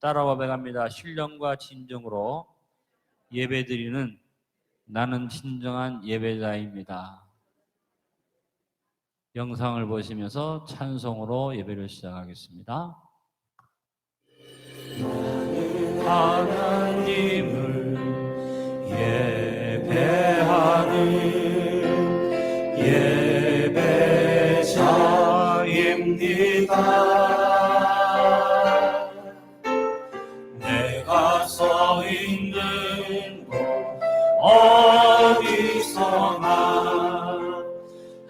따라와 배갑니다. 신령과 진정으로 예배드리는 나는 진정한 예배자입니다. 영상을 보시면서 찬송으로 예배를 시작하겠습니다. 하나님을 예배하는 예배자입니다. 내가 서 있는 곳 어디서나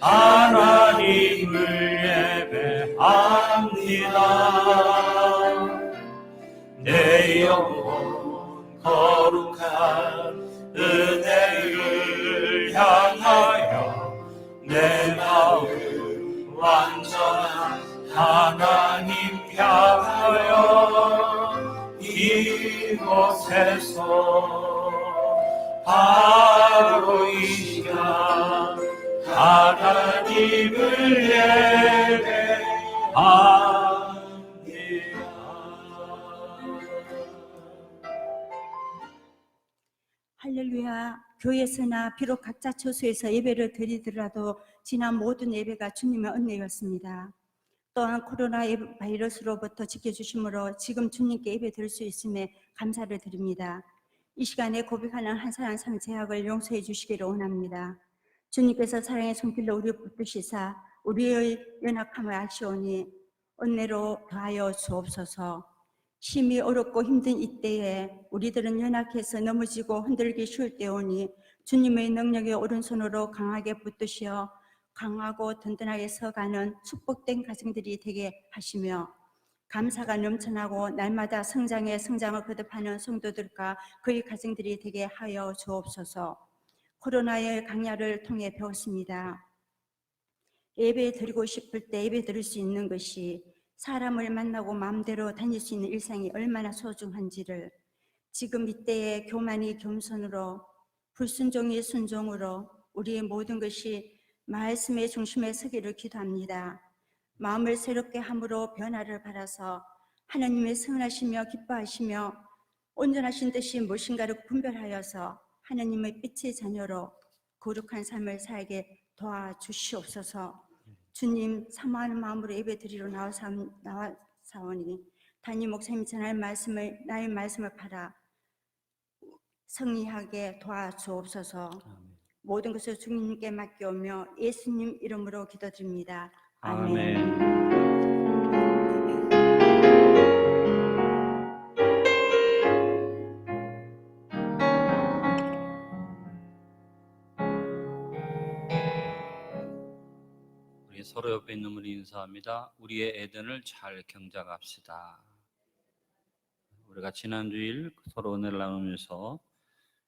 하나님을 예배합니다. 내 영혼 거룩한 은혜를 향하여 내 마음 완전한 하나님 향하여 이곳에서 바로 이 시간 하나님을 예배합니다. 할렐루야. 교회에서나 비록 각자 처소에서 예배를 드리더라도 지난 모든 예배가 주님의 은혜였습니다. 또한 코로나 바이러스로부터 지켜주심으로 지금 주님께 예배 드릴 수 있음에 감사를 드립니다. 이 시간에 고백하는 한 사람 삶 제약을 용서해 주시기를 원합니다. 주님께서 사랑의 손길로 우리를 붙드시사 우리의 연약함을 아시오니 은혜로 더하여 주옵소서. 심히 어렵고 힘든 이때에 우리들은 연약해서 넘어지고 흔들기 쉬울 때오니 주님의 능력의 오른손으로 강하게 붙드시어 강하고 든든하게 서가는 축복된 가정들이 되게 하시며 감사가 넘쳐나고 날마다 성장에 성장을 거듭하는 성도들과 그의 가정들이 되게 하여 주옵소서. 코로나의 강야를 통해 배웠습니다. 예배 드리고 싶을 때 예배 드릴 수 있는 것이 사람을 만나고 마음대로 다닐 수 있는 일상이 얼마나 소중한지를 지금 이때의 교만이 겸손으로 불순종이 순종으로 우리의 모든 것이 말씀의 중심에 서기를 기도합니다. 마음을 새롭게 함으로 변화를 바라서 하나님의 선하시며 기뻐하시며 온전하신 뜻이 무엇인가를 분별하여서 하나님의 빛의 자녀로 거룩한 삶을 살게 도와주시옵소서. 주님, 사모하는 마음으로 예배드리러 나와사오니 담임 목사님 전할 말씀을 나의 말씀을 팔아 승리하게 도와주옵소서. 모든 것을 주님께 맡겨오며 예수님 이름으로 기도드립니다. 아멘. 서로 옆에 있는 분이 인사합니다. 우리의 에덴을 잘 경작합시다. 우리가 지난 주일 서로 은혜를 나누면서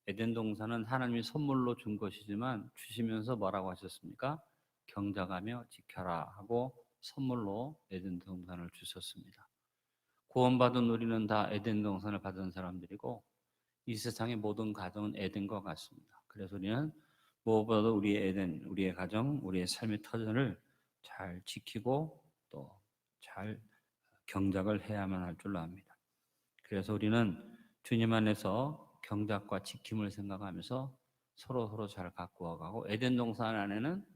에덴 동산은 하나님이 선물로 준 것이지만 주시면서 뭐라고 하셨습니까? 경작하며 지켜라 하고 선물로 에덴 동산을 주셨습니다. 구원받은 우리는 다 에덴 동산을 받은 사람들이고 이 세상의 모든 가정은 에덴과 같습니다. 그래서 우리는 무엇보다도 우리의 에덴, 우리의 가정, 우리의 삶의 터전을 잘 지키고 또 잘 경작을 해야만 할 줄로 압니다. 그래서 우리는 주님 안에서 경작과 지킴을 생각하면서 서로 잘 가꾸어가고 에덴 동산 안에는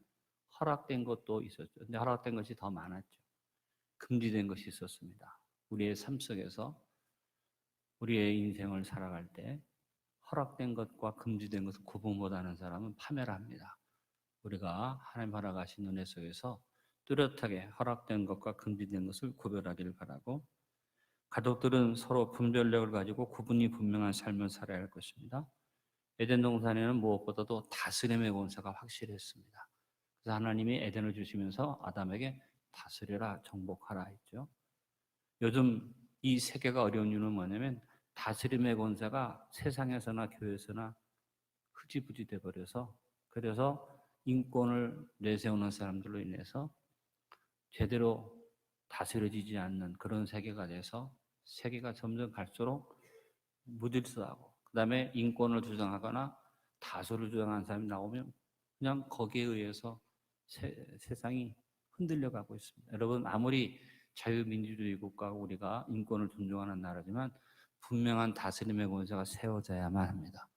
허락된 것도 있었죠. 근데 허락된 것이 더 많았죠. 금지된 것이 있었습니다. 우리의 삶 속에서 우리의 인생을 살아갈 때 허락된 것과 금지된 것을 구분 못하는 사람은 파멸합니다. 우리가 하나님 허락하신 은혜 속에서 뚜렷하게 허락된 것과 금지된 것을 구별하기를 바라고 가족들은 서로 분별력을 가지고 구분이 분명한 삶을 살아야 할 것입니다. 에덴 동산에는 무엇보다도 다스림의 권세가 확실했습니다. 그래서 하나님이 에덴을 주시면서 아담에게 다스려라, 정복하라 했죠. 요즘 이 세계가 어려운 이유는 뭐냐면 다스림의 권세가 세상에서나 교회에서나 흐지부지 돼버려서 그래서 인권을 내세우는 사람들로 인해서 제대로 다스려지지 않는 그런 세계가 돼서 세계가 점점 갈수록 무질서하고 그 다음에 인권을 주장하거나 다수를 주장하는 사람이 나오면 그냥 거기에 의해서 세상이 흔들려 가고 있습니다. 여러분 아무리 자유민주주의 국가가 우리가 인권을 존중하는 나라지만 분명한 다스림의 권세가 세워져야만 합니다.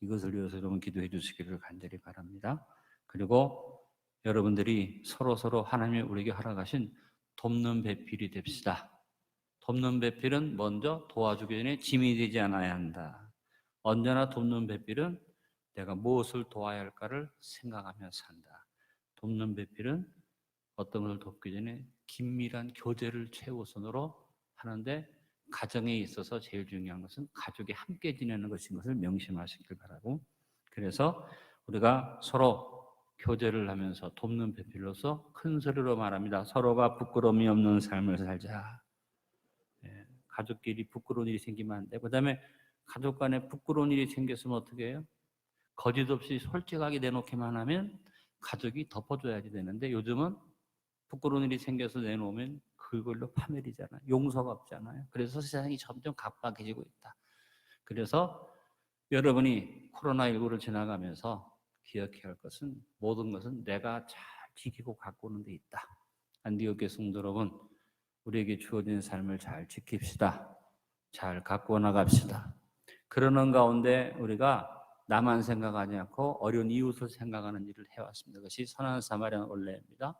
이것을 위해서 여러분 기도해 주시기를 간절히 바랍니다. 그리고 여러분들이 서로 하나님이 우리에게 허락하신 돕는 배필이 됩시다. 돕는 배필은 먼저 도와주기 전에 짐이 되지 않아야 한다. 언제나 돕는 배필은 내가 무엇을 도와야 할까를 생각하며 산다. 돕는 배필은 어떤 것을 돕기 전에 긴밀한 교제를 최우선으로 하는데 가정에 있어서 제일 중요한 것은 가족이 함께 지내는 것인 것을 명심하시길 바라고, 그래서 우리가 서로 교제를 하면서 돕는 배필로서 큰 소리로 말합니다. 서로가 부끄러움이 없는 삶을 살자. 가족끼리 부끄러운 일이 생기면 안 돼. 그 다음에 가족 간에 부끄러운 일이 생겼으면 어떻게 해요? 거짓 없이 솔직하게 내놓기만 하면 가족이 덮어줘야지 되는데, 요즘은 부끄러운 일이 생겨서 내놓으면 그걸로 파멸이잖아요. 용서가 없잖아요. 그래서 세상이 점점 각박해지고 있다. 그래서 여러분이 코로나19를 지나가면서 기억해야 할 것은, 모든 것은 내가 잘 지키고 가꾸는 데 있다. 안디옥교회 성도 여러분, 우리에게 주어진 삶을 잘 지킵시다. 잘 가꾸어 나갑시다. 그러는 가운데 우리가 나만 생각하지 않고 어려운 이웃을 생각하는 일을 해왔습니다. 그것이 선한 사마리안 올레입니다.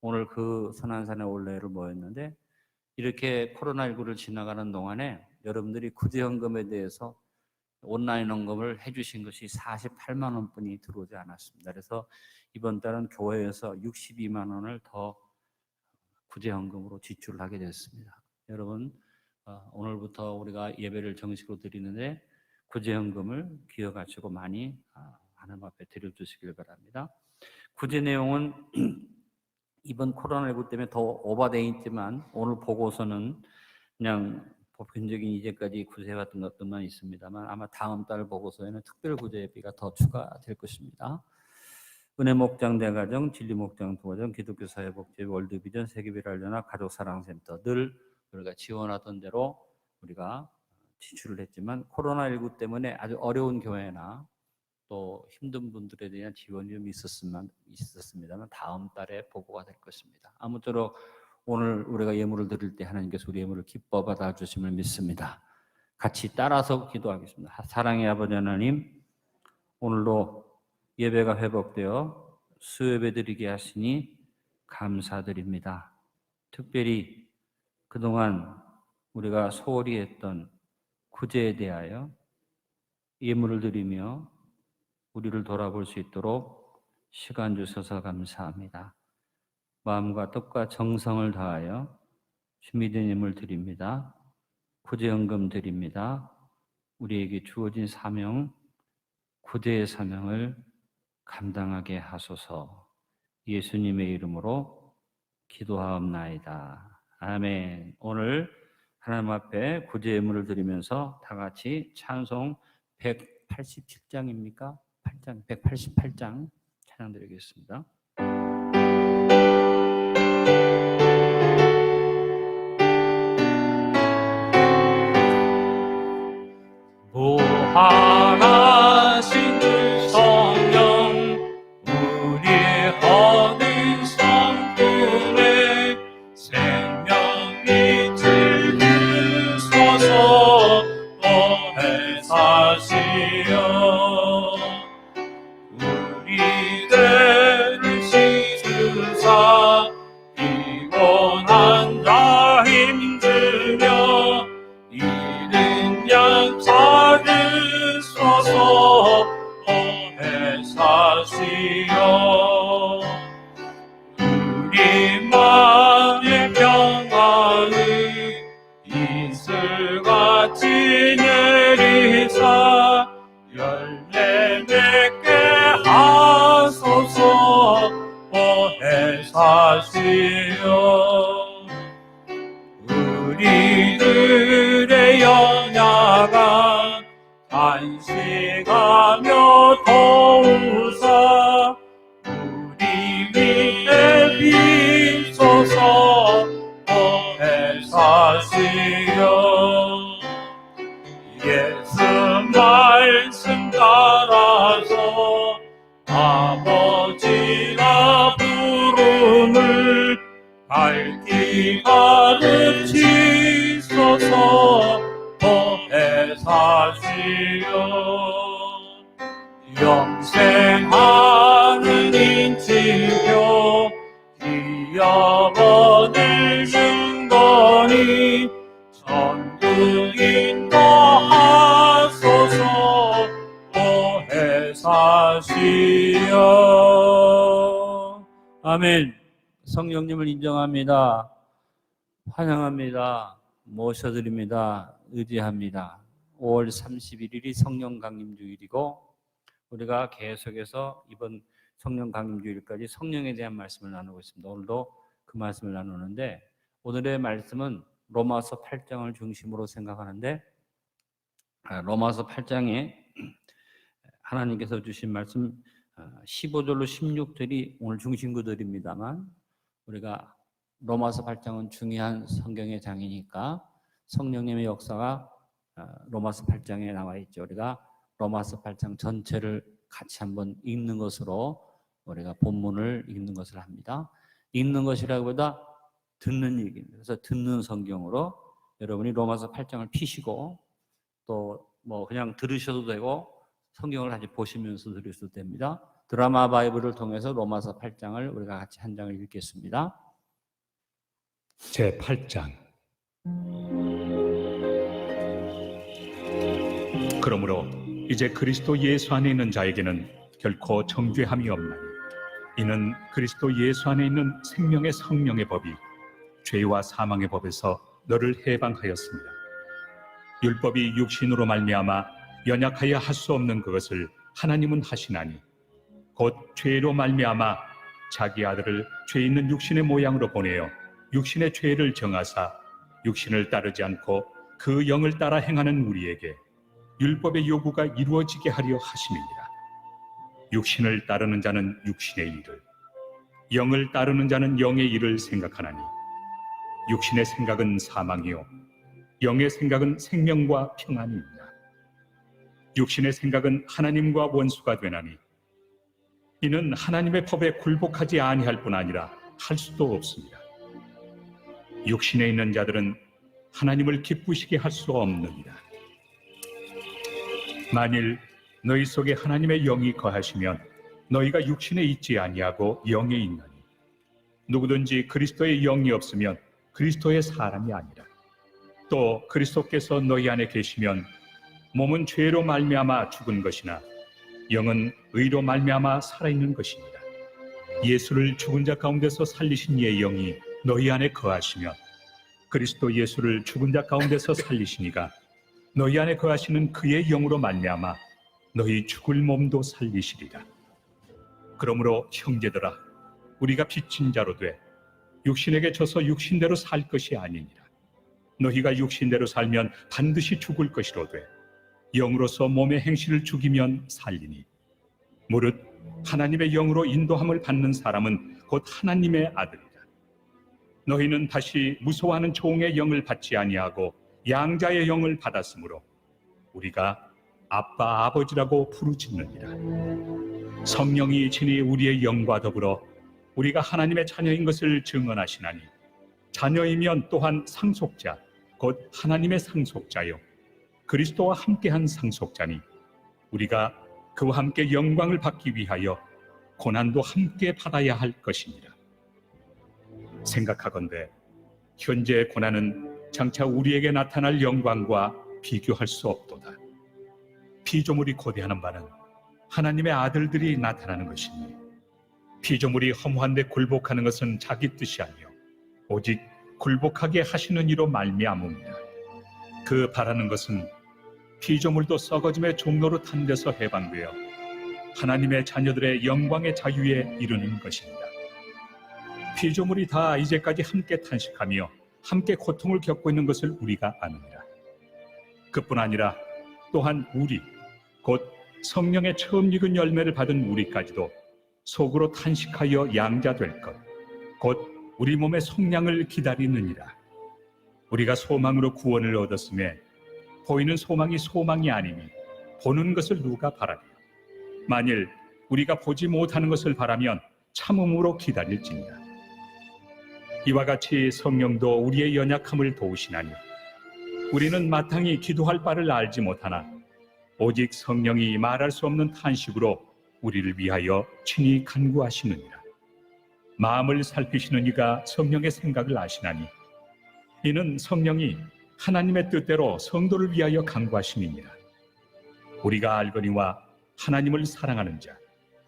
오늘 그 선한 사마리안 올레를 모였는데, 이렇게 코로나19를 지나가는 동안에 여러분들이 구제헌금에 대해서 온라인 헌금을 해주신 것이 48만 원뿐이 들어오지 않았습니다. 그래서 이번 달은 교회에서 62만 원을 더 구제헌금으로 지출을 하게 됐습니다. 여러분, 오늘부터 우리가 예배를 정식으로 드리는데 구제헌금을 기억하시고 많이 하나님 앞에 드려주시길 바랍니다. 구제 내용은 이번 코로나19 때문에 더 오버되어 있지만, 오늘 보고서는 그냥 보편적인 이제까지 구제해왔던 것들만 있습니다만, 아마 다음 달 보고서에는 특별 구제비가 더 추가될 것입니다. 은혜목장 대가정, 진리목장 도가정, 기독교 사회복지, 월드비전, 세계비랄연합, 가족사랑센터 늘 우리가 지원하던 대로 우리가 지출을 했지만, 코로나19 때문에 아주 어려운 교회나 또 힘든 분들에 대한 지원이 좀 있었습니다만 다음 달에 보고가 될 것입니다. 아무쪼록 오늘 우리가 예물을 드릴 때 하나님께서 우리 예물을 기뻐 받아주심을 믿습니다. 같이 따라서 기도하겠습니다. 사랑의 아버지 하나님, 오늘도 예배가 회복되어 수요예배 드리게 하시니 감사드립니다. 특별히 그동안 우리가 소홀히 했던 구제에 대하여 예물을 드리며 우리를 돌아볼 수 있도록 시간 주셔서 감사합니다. 마음과 뜻과 정성을 다하여 준비된 예물 드립니다. 구제헌금 드립니다. 우리에게 주어진 사명, 구제의 사명을 감당하게 하소서. 예수님의 이름으로 기도하옵나이다. 아멘. 오늘 하나님 앞에 구제 예물을 드리면서 다 같이 찬송 187장입니까? 188장 찬양 드리겠습니다. 무한하신 그 성령 우리의 얻은 성품에 생명이 들으소서. 너의 사시여 우리들을 씻으사 피곤한 자 힘들며 이른 양 찾으소서. 너의 사시여 우리만의 평안을 이슬같이 내리사 열매 맺게 하소서. 너의 사시여 우리들의 연약한 안식하며 도우사 우리 위에 비소서. 너의 사시여 예수 말씀 따라서 아버지가 부름을 밝히가 영생하는 인치표 기업원을 증거니 전국 인도하소서 오해 사시여. 아멘. 성령님을 인정합니다. 환영합니다. 모셔드립니다. 의지합니다. 5월 31일이 성령 강림 주일이고 우리가 계속해서 이번 성령 강림 주일까지 성령에 대한 말씀을 나누고 있습니다. 오늘도 그 말씀을 나누는데 오늘의 말씀은 로마서 8장을 중심으로 생각하는데 로마서 8장에 하나님께서 주신 말씀 15절로 16절이 오늘 중심구절입니다만 우리가 로마서 8장은 중요한 성경의 장이니까 성령님의 역사가 로마서 8장에 나와 있죠. 우리가 로마서 8장 전체를 같이 한번 읽는 것으로 우리가 본문을 읽는 것을 합니다. 읽는 것이라기보다 듣는 얘기입니다. 그래서 듣는 성경으로 여러분이 로마서 8장을 피시고 또 뭐 그냥 들으셔도 되고 성경을 같이 보시면서 들으셔도 됩니다. 드라마 바이블을 통해서 로마서 8장을 우리가 같이 한 장을 읽겠습니다. 제 8장. 그러므로 이제 그리스도 예수 안에 있는 자에게는 결코 정죄함이 없나니 이는 그리스도 예수 안에 있는 생명의 성령의 법이 죄와 사망의 법에서 너를 해방하였습니다. 율법이 육신으로 말미암아 연약하여 할 수 없는 그것을 하나님은 하시나니 곧 죄로 말미암아 자기 아들을 죄 있는 육신의 모양으로 보내어 육신의 죄를 정하사 육신을 따르지 않고 그 영을 따라 행하는 우리에게 율법의 요구가 이루어지게 하려 하심이니라. 육신을 따르는 자는 육신의 일을, 영을 따르는 자는 영의 일을 생각하나니 육신의 생각은 사망이요 영의 생각은 생명과 평안이니라. 육신의 생각은 하나님과 원수가 되나니 이는 하나님의 법에 굴복하지 아니할 뿐 아니라 할 수도 없습니다. 육신에 있는 자들은 하나님을 기쁘시게 할 수 없느니라. 만일 너희 속에 하나님의 영이 거하시면 너희가 육신에 있지 아니하고 영에 있나니 누구든지 그리스도의 영이 없으면 그리스도의 사람이 아니라. 또 그리스도께서 너희 안에 계시면 몸은 죄로 말미암아 죽은 것이나 영은 의로 말미암아 살아있는 것입니다. 예수를 죽은 자 가운데서 살리신 이의 영이 너희 안에 거하시면 그리스도 예수를 죽은 자 가운데서 살리시니가 너희 안에 거하시는 그의 영으로 말미암아 너희 죽을 몸도 살리시리라. 그러므로 형제들아 우리가 빚진 자로 돼 육신에게 져서 육신대로 살 것이 아니니라. 너희가 육신대로 살면 반드시 죽을 것이로되 영으로서 몸의 행실을 죽이면 살리니 무릇 하나님의 영으로 인도함을 받는 사람은 곧 하나님의 아들이라. 너희는 다시 무서워하는 종의 영을 받지 아니하고 양자의 영을 받았으므로 우리가 아빠 아버지라고 부르짖느니라. 성령이 친히 우리의 영과 더불어 우리가 하나님의 자녀인 것을 증언하시나니 자녀이면 또한 상속자 곧 하나님의 상속자요 그리스도와 함께한 상속자니 우리가 그와 함께 영광을 받기 위하여 고난도 함께 받아야 할 것이니라. 생각하건대 현재의 고난은 장차 우리에게 나타날 영광과 비교할 수 없도다. 피조물이 고대하는 바는 하나님의 아들들이 나타나는 것이니 피조물이 허무한데 굴복하는 것은 자기 뜻이 아니요 오직 굴복하게 하시는 이로 말미암음이라. 그 바라는 것은 피조물도 썩어짐의 종로로 탄 데서 해방되어 하나님의 자녀들의 영광의 자유에 이르는 것입니다. 피조물이 다 이제까지 함께 탄식하며 함께 고통을 겪고 있는 것을 우리가 아느니라. 그뿐 아니라 또한 우리 곧 성령의 처음 익은 열매를 받은 우리까지도 속으로 탄식하여 양자될 것 곧 우리 몸의 속량을 기다리느니라. 우리가 소망으로 구원을 얻었음에 보이는 소망이 소망이 아니니 보는 것을 누가 바라리요. 만일 우리가 보지 못하는 것을 바라면 참음으로 기다릴지니라. 이와 같이 성령도 우리의 연약함을 도우시나니 우리는 마땅히 기도할 바를 알지 못하나 오직 성령이 말할 수 없는 탄식으로 우리를 위하여 친히 간구하시느니라. 마음을 살피시는 이가 성령의 생각을 아시나니 이는 성령이 하나님의 뜻대로 성도를 위하여 간구하심이니라. 우리가 알거니와 하나님을 사랑하는 자,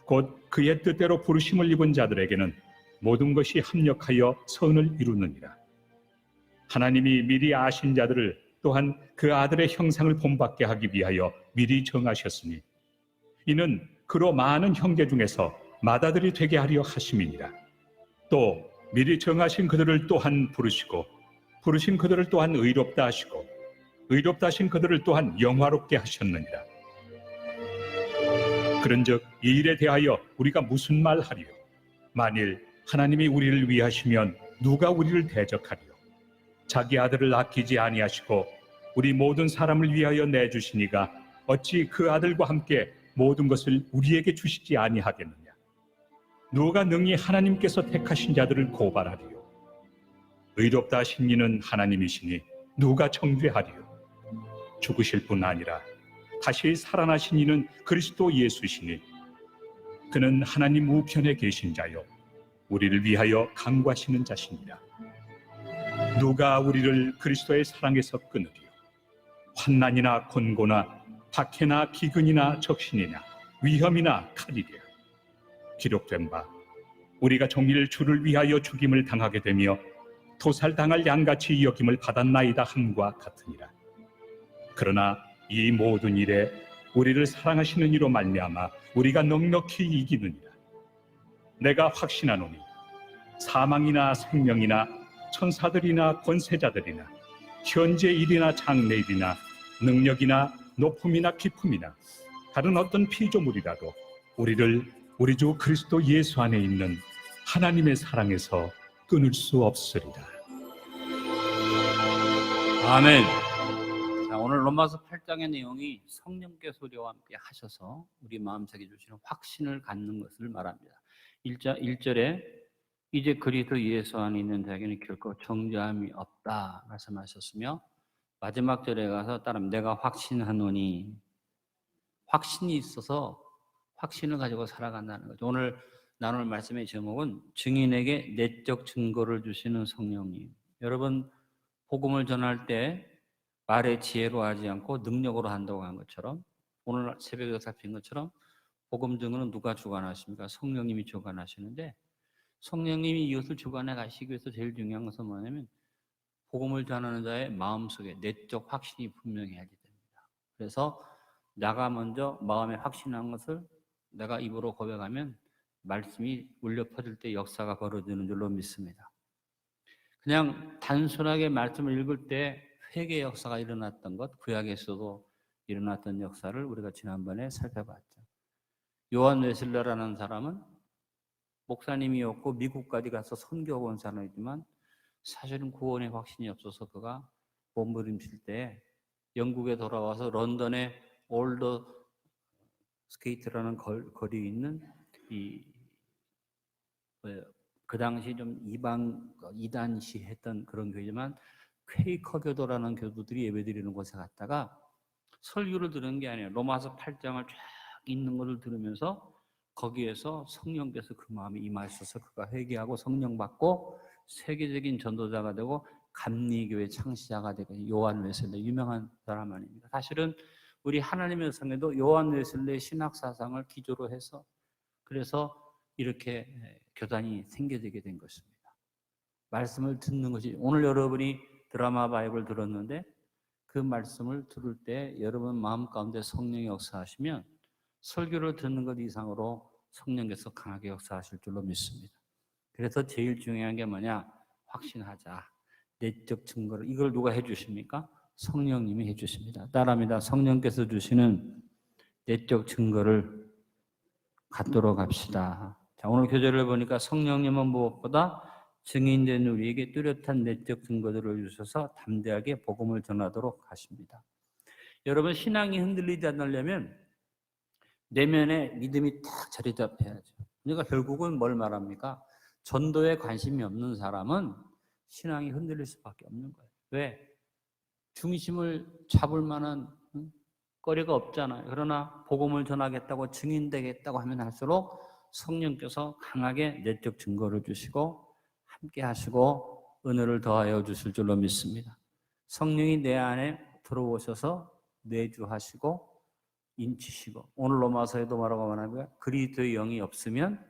곧 그의 뜻대로 부르심을 입은 자들에게는 모든 것이 합력하여 선을 이루느니라. 하나님이 미리 아신 자들을 또한 그 아들의 형상을 본받게 하기 위하여 미리 정하셨으니 이는 그로 많은 형제 중에서 맏아들이 되게 하려 하심이니라. 또 미리 정하신 그들을 또한 부르시고 부르신 그들을 또한 의롭다 하시고 의롭다 하신 그들을 또한 영화롭게 하셨느니라. 그런즉 이 일에 대하여 우리가 무슨 말 하리요? 만일 하나님이 우리를 위하시면 누가 우리를 대적하리요? 자기 아들을 아끼지 아니하시고 우리 모든 사람을 위하여 내주시니가 어찌 그 아들과 함께 모든 것을 우리에게 주시지 아니하겠느냐? 누가 능히 하나님께서 택하신 자들을 고발하리요? 의롭다 하신 이는 하나님이시니 누가 정죄하리요? 죽으실 뿐 아니라 다시 살아나신 이는 그리스도 예수시니 그는 하나님 우편에 계신 자요 우리를 위하여 간구하시는 자시니라. 누가 우리를 그리스도의 사랑에서 끊으리요? 환난이나 곤고나 박해나 기근이나 적신이나 위험이나 칼이랴. 기록된 바 우리가 종일 주를 위하여 죽임을 당하게 되며 도살당할 양같이 여김을 받았나이다 함과 같으니라. 그러나 이 모든 일에 우리를 사랑하시는 이로 말미암아 우리가 넉넉히 이기느니라. 내가 확신하노니 사망이나 생명이나 천사들이나 권세자들이나 현재 일이나 장래일이나 능력이나 높음이나 깊음이나 다른 어떤 피조물이라도 우리를 우리 주 그리스도 예수 안에 있는 하나님의 사랑에서 끊을 수 없으리라. 아멘. 자, 오늘 로마서 8장의 내용이 성령께서 우리와 함께 하셔서 우리 마음속에 주시는 확신을 갖는 것을 말합니다. 1절에 이제 그리스도 예수 안에 있는 자에게는 결코 정죄함이 없다 말씀하셨으며 마지막 절에 가서 따르면 내가 확신하노니 확신이 있어서 확신을 가지고 살아간다는 거죠. 오늘 나눌 말씀의 제목은 증인에게 내적 증거를 주시는 성령님. 여러분 복음을 전할 때 말의 지혜로 하지 않고 능력으로 한다고 한 것처럼 오늘 새벽에 살핀 것처럼 복음 증거는 누가 주관하십니까? 성령님이 주관하시는데 성령님이 이것을 주관해 가시기 위해서 제일 중요한 것은 뭐냐면 복음을 전하는 자의 마음속에 내적 확신이 분명해야 됩니다. 그래서 내가 먼저 마음에 확신한 것을 내가 입으로 고백하면 말씀이 울려 퍼질 때 역사가 벌어지는 줄로 믿습니다. 그냥 단순하게 말씀을 읽을 때 회개 역사가 일어났던 것, 구약에서도 일어났던 역사를 우리가 지난번에 살펴봤죠. 요한 웨슬레라는 사람은 목사님이었고 미국까지 가서 선교하고 온 사람이지만 사실은 구원의 확신이 없어서 그가 몸부림칠 때 영국에 돌아와서 런던의 올더 스케이트라는 거리에 있는 그 당시 좀 이단시 했던 그런 교회지만 퀘이커 교도라는 교도들이 예배드리는 곳에 갔다가 설교를 들은 게 아니에요. 로마서 8장을 쫙 읽는 것을 들으면서 거기에서 성령께서 그 마음에 임하셔서 그가 회개하고 성령 받고 세계적인 전도자가 되고 감리교회 창시자가 되고 요한 웨슬레 유명한 사람 아닙니까? 사실은 우리 하나님의 성에도 요한 웨슬레의 신학 사상을 기조로 해서 그래서 이렇게 교단이 생겨지게 된 것입니다. 말씀을 듣는 것이 오늘 여러분이 드라마 바이블 들었는데 그 말씀을 들을 때 여러분 마음 가운데 성령이 역사하시면 설교를 듣는 것 이상으로 성령께서 강하게 역사하실 줄로 믿습니다. 그래서 제일 중요한 게 뭐냐? 확신하자. 내적 증거를 이걸 누가 해주십니까? 성령님이 해주십니다. 따라합니다. 성령께서 주시는 내적 증거를 갖도록 합시다. 자, 오늘 교재를 보니까 성령님은 무엇보다 증인된 우리에게 뚜렷한 내적 증거들을 주셔서 담대하게 복음을 전하도록 하십니다. 여러분 신앙이 흔들리지 않으려면 내면에 믿음이 딱 자리 잡혀야죠. 그러니까 결국은 뭘 말합니까? 전도에 관심이 없는 사람은 신앙이 흔들릴 수밖에 없는 거예요. 왜? 중심을 잡을 만한 거리가 없잖아요. 그러나 복음을 전하겠다고 증인되겠다고 하면 할수록 성령께서 강하게 내적 증거를 주시고 함께 하시고 은혜를 더하여 주실 줄로 믿습니다. 성령이 내 안에 들어오셔서 내주하시고 인치시고, 오늘 로마서에도 뭐라고 말하면 그리스도의 영이 없으면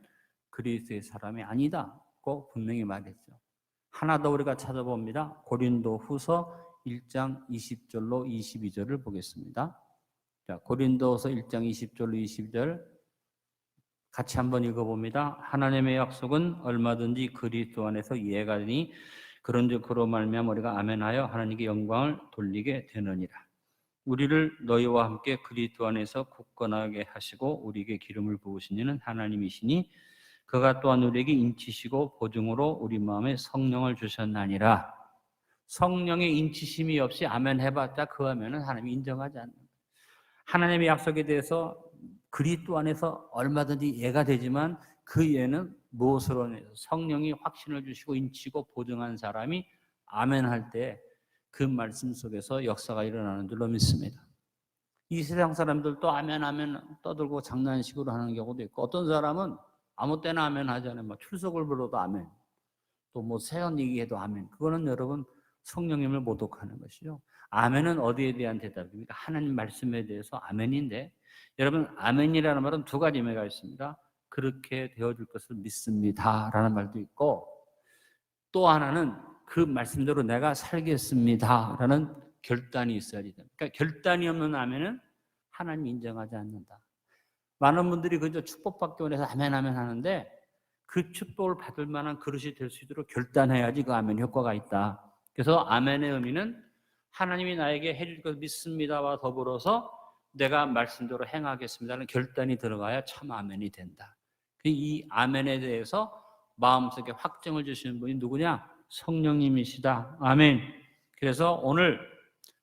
그리스도의 사람이 아니다고 분명히 말했죠. 하나 더 우리가 찾아봅니다. 고린도후서 1장 20절로 22절을 보겠습니다. 자, 고린도후서 1장 20절로 22절 같이 한번 읽어봅니다. 하나님의 약속은 얼마든지 그리스도 안에서 이해가 되니 그런즉 그로 말미암아 우리가 아멘하여 하나님께 영광을 돌리게 되느니라. 우리를 너희와 함께 그리스도 안에서 굳건하게 하시고 우리에게 기름을 부으신 이는 하나님이시니 그가 또한 우리에게 인치시고 보증으로 우리 마음에 성령을 주셨나니라. 성령의 인치심이 없이 아멘 해봤자 그 하면은 하나님이 인정하지 않는 거예요. 하나님의 약속에 대해서 그리스도 안에서 얼마든지 이해가 되지만 그 이해는 무엇으로 인해서 성령이 확신을 주시고 인치고 보증한 사람이 아멘 할 때 그 말씀 속에서 역사가 일어나는 줄로 믿습니다. 이 세상 사람들도 아멘 아멘 떠들고 장난식으로 하는 경우도 있고, 어떤 사람은 아무 때나 아멘 하잖아요. 뭐 출석을 불러도 아멘, 또 뭐 세상 얘기해도 아멘. 그거는 여러분 성령님을 모독하는 것이죠. 아멘은 어디에 대한 대답입니까? 하나님 말씀에 대해서 아멘인데, 여러분 아멘이라는 말은 두 가지 의미가 있습니다. 그렇게 되어줄 것을 믿습니다 라는 말도 있고, 또 하나는 그 말씀대로 내가 살겠습니다 라는 결단이 있어야 됩니다. 그러니까 결단이 없는 아멘은 하나님 인정하지 않는다. 많은 분들이 그저 축복받기 원해서 아멘 아멘 하는데, 그 축복을 받을 만한 그릇이 될 수 있도록 결단해야지 그 아멘 효과가 있다. 그래서 아멘의 의미는 하나님이 나에게 해줄 것을 믿습니다와 더불어서 내가 말씀대로 행하겠습니다는 결단이 들어가야 참 아멘이 된다. 이 아멘에 대해서 마음속에 확증을 주시는 분이 누구냐? 성령님이시다. 아멘. 그래서 오늘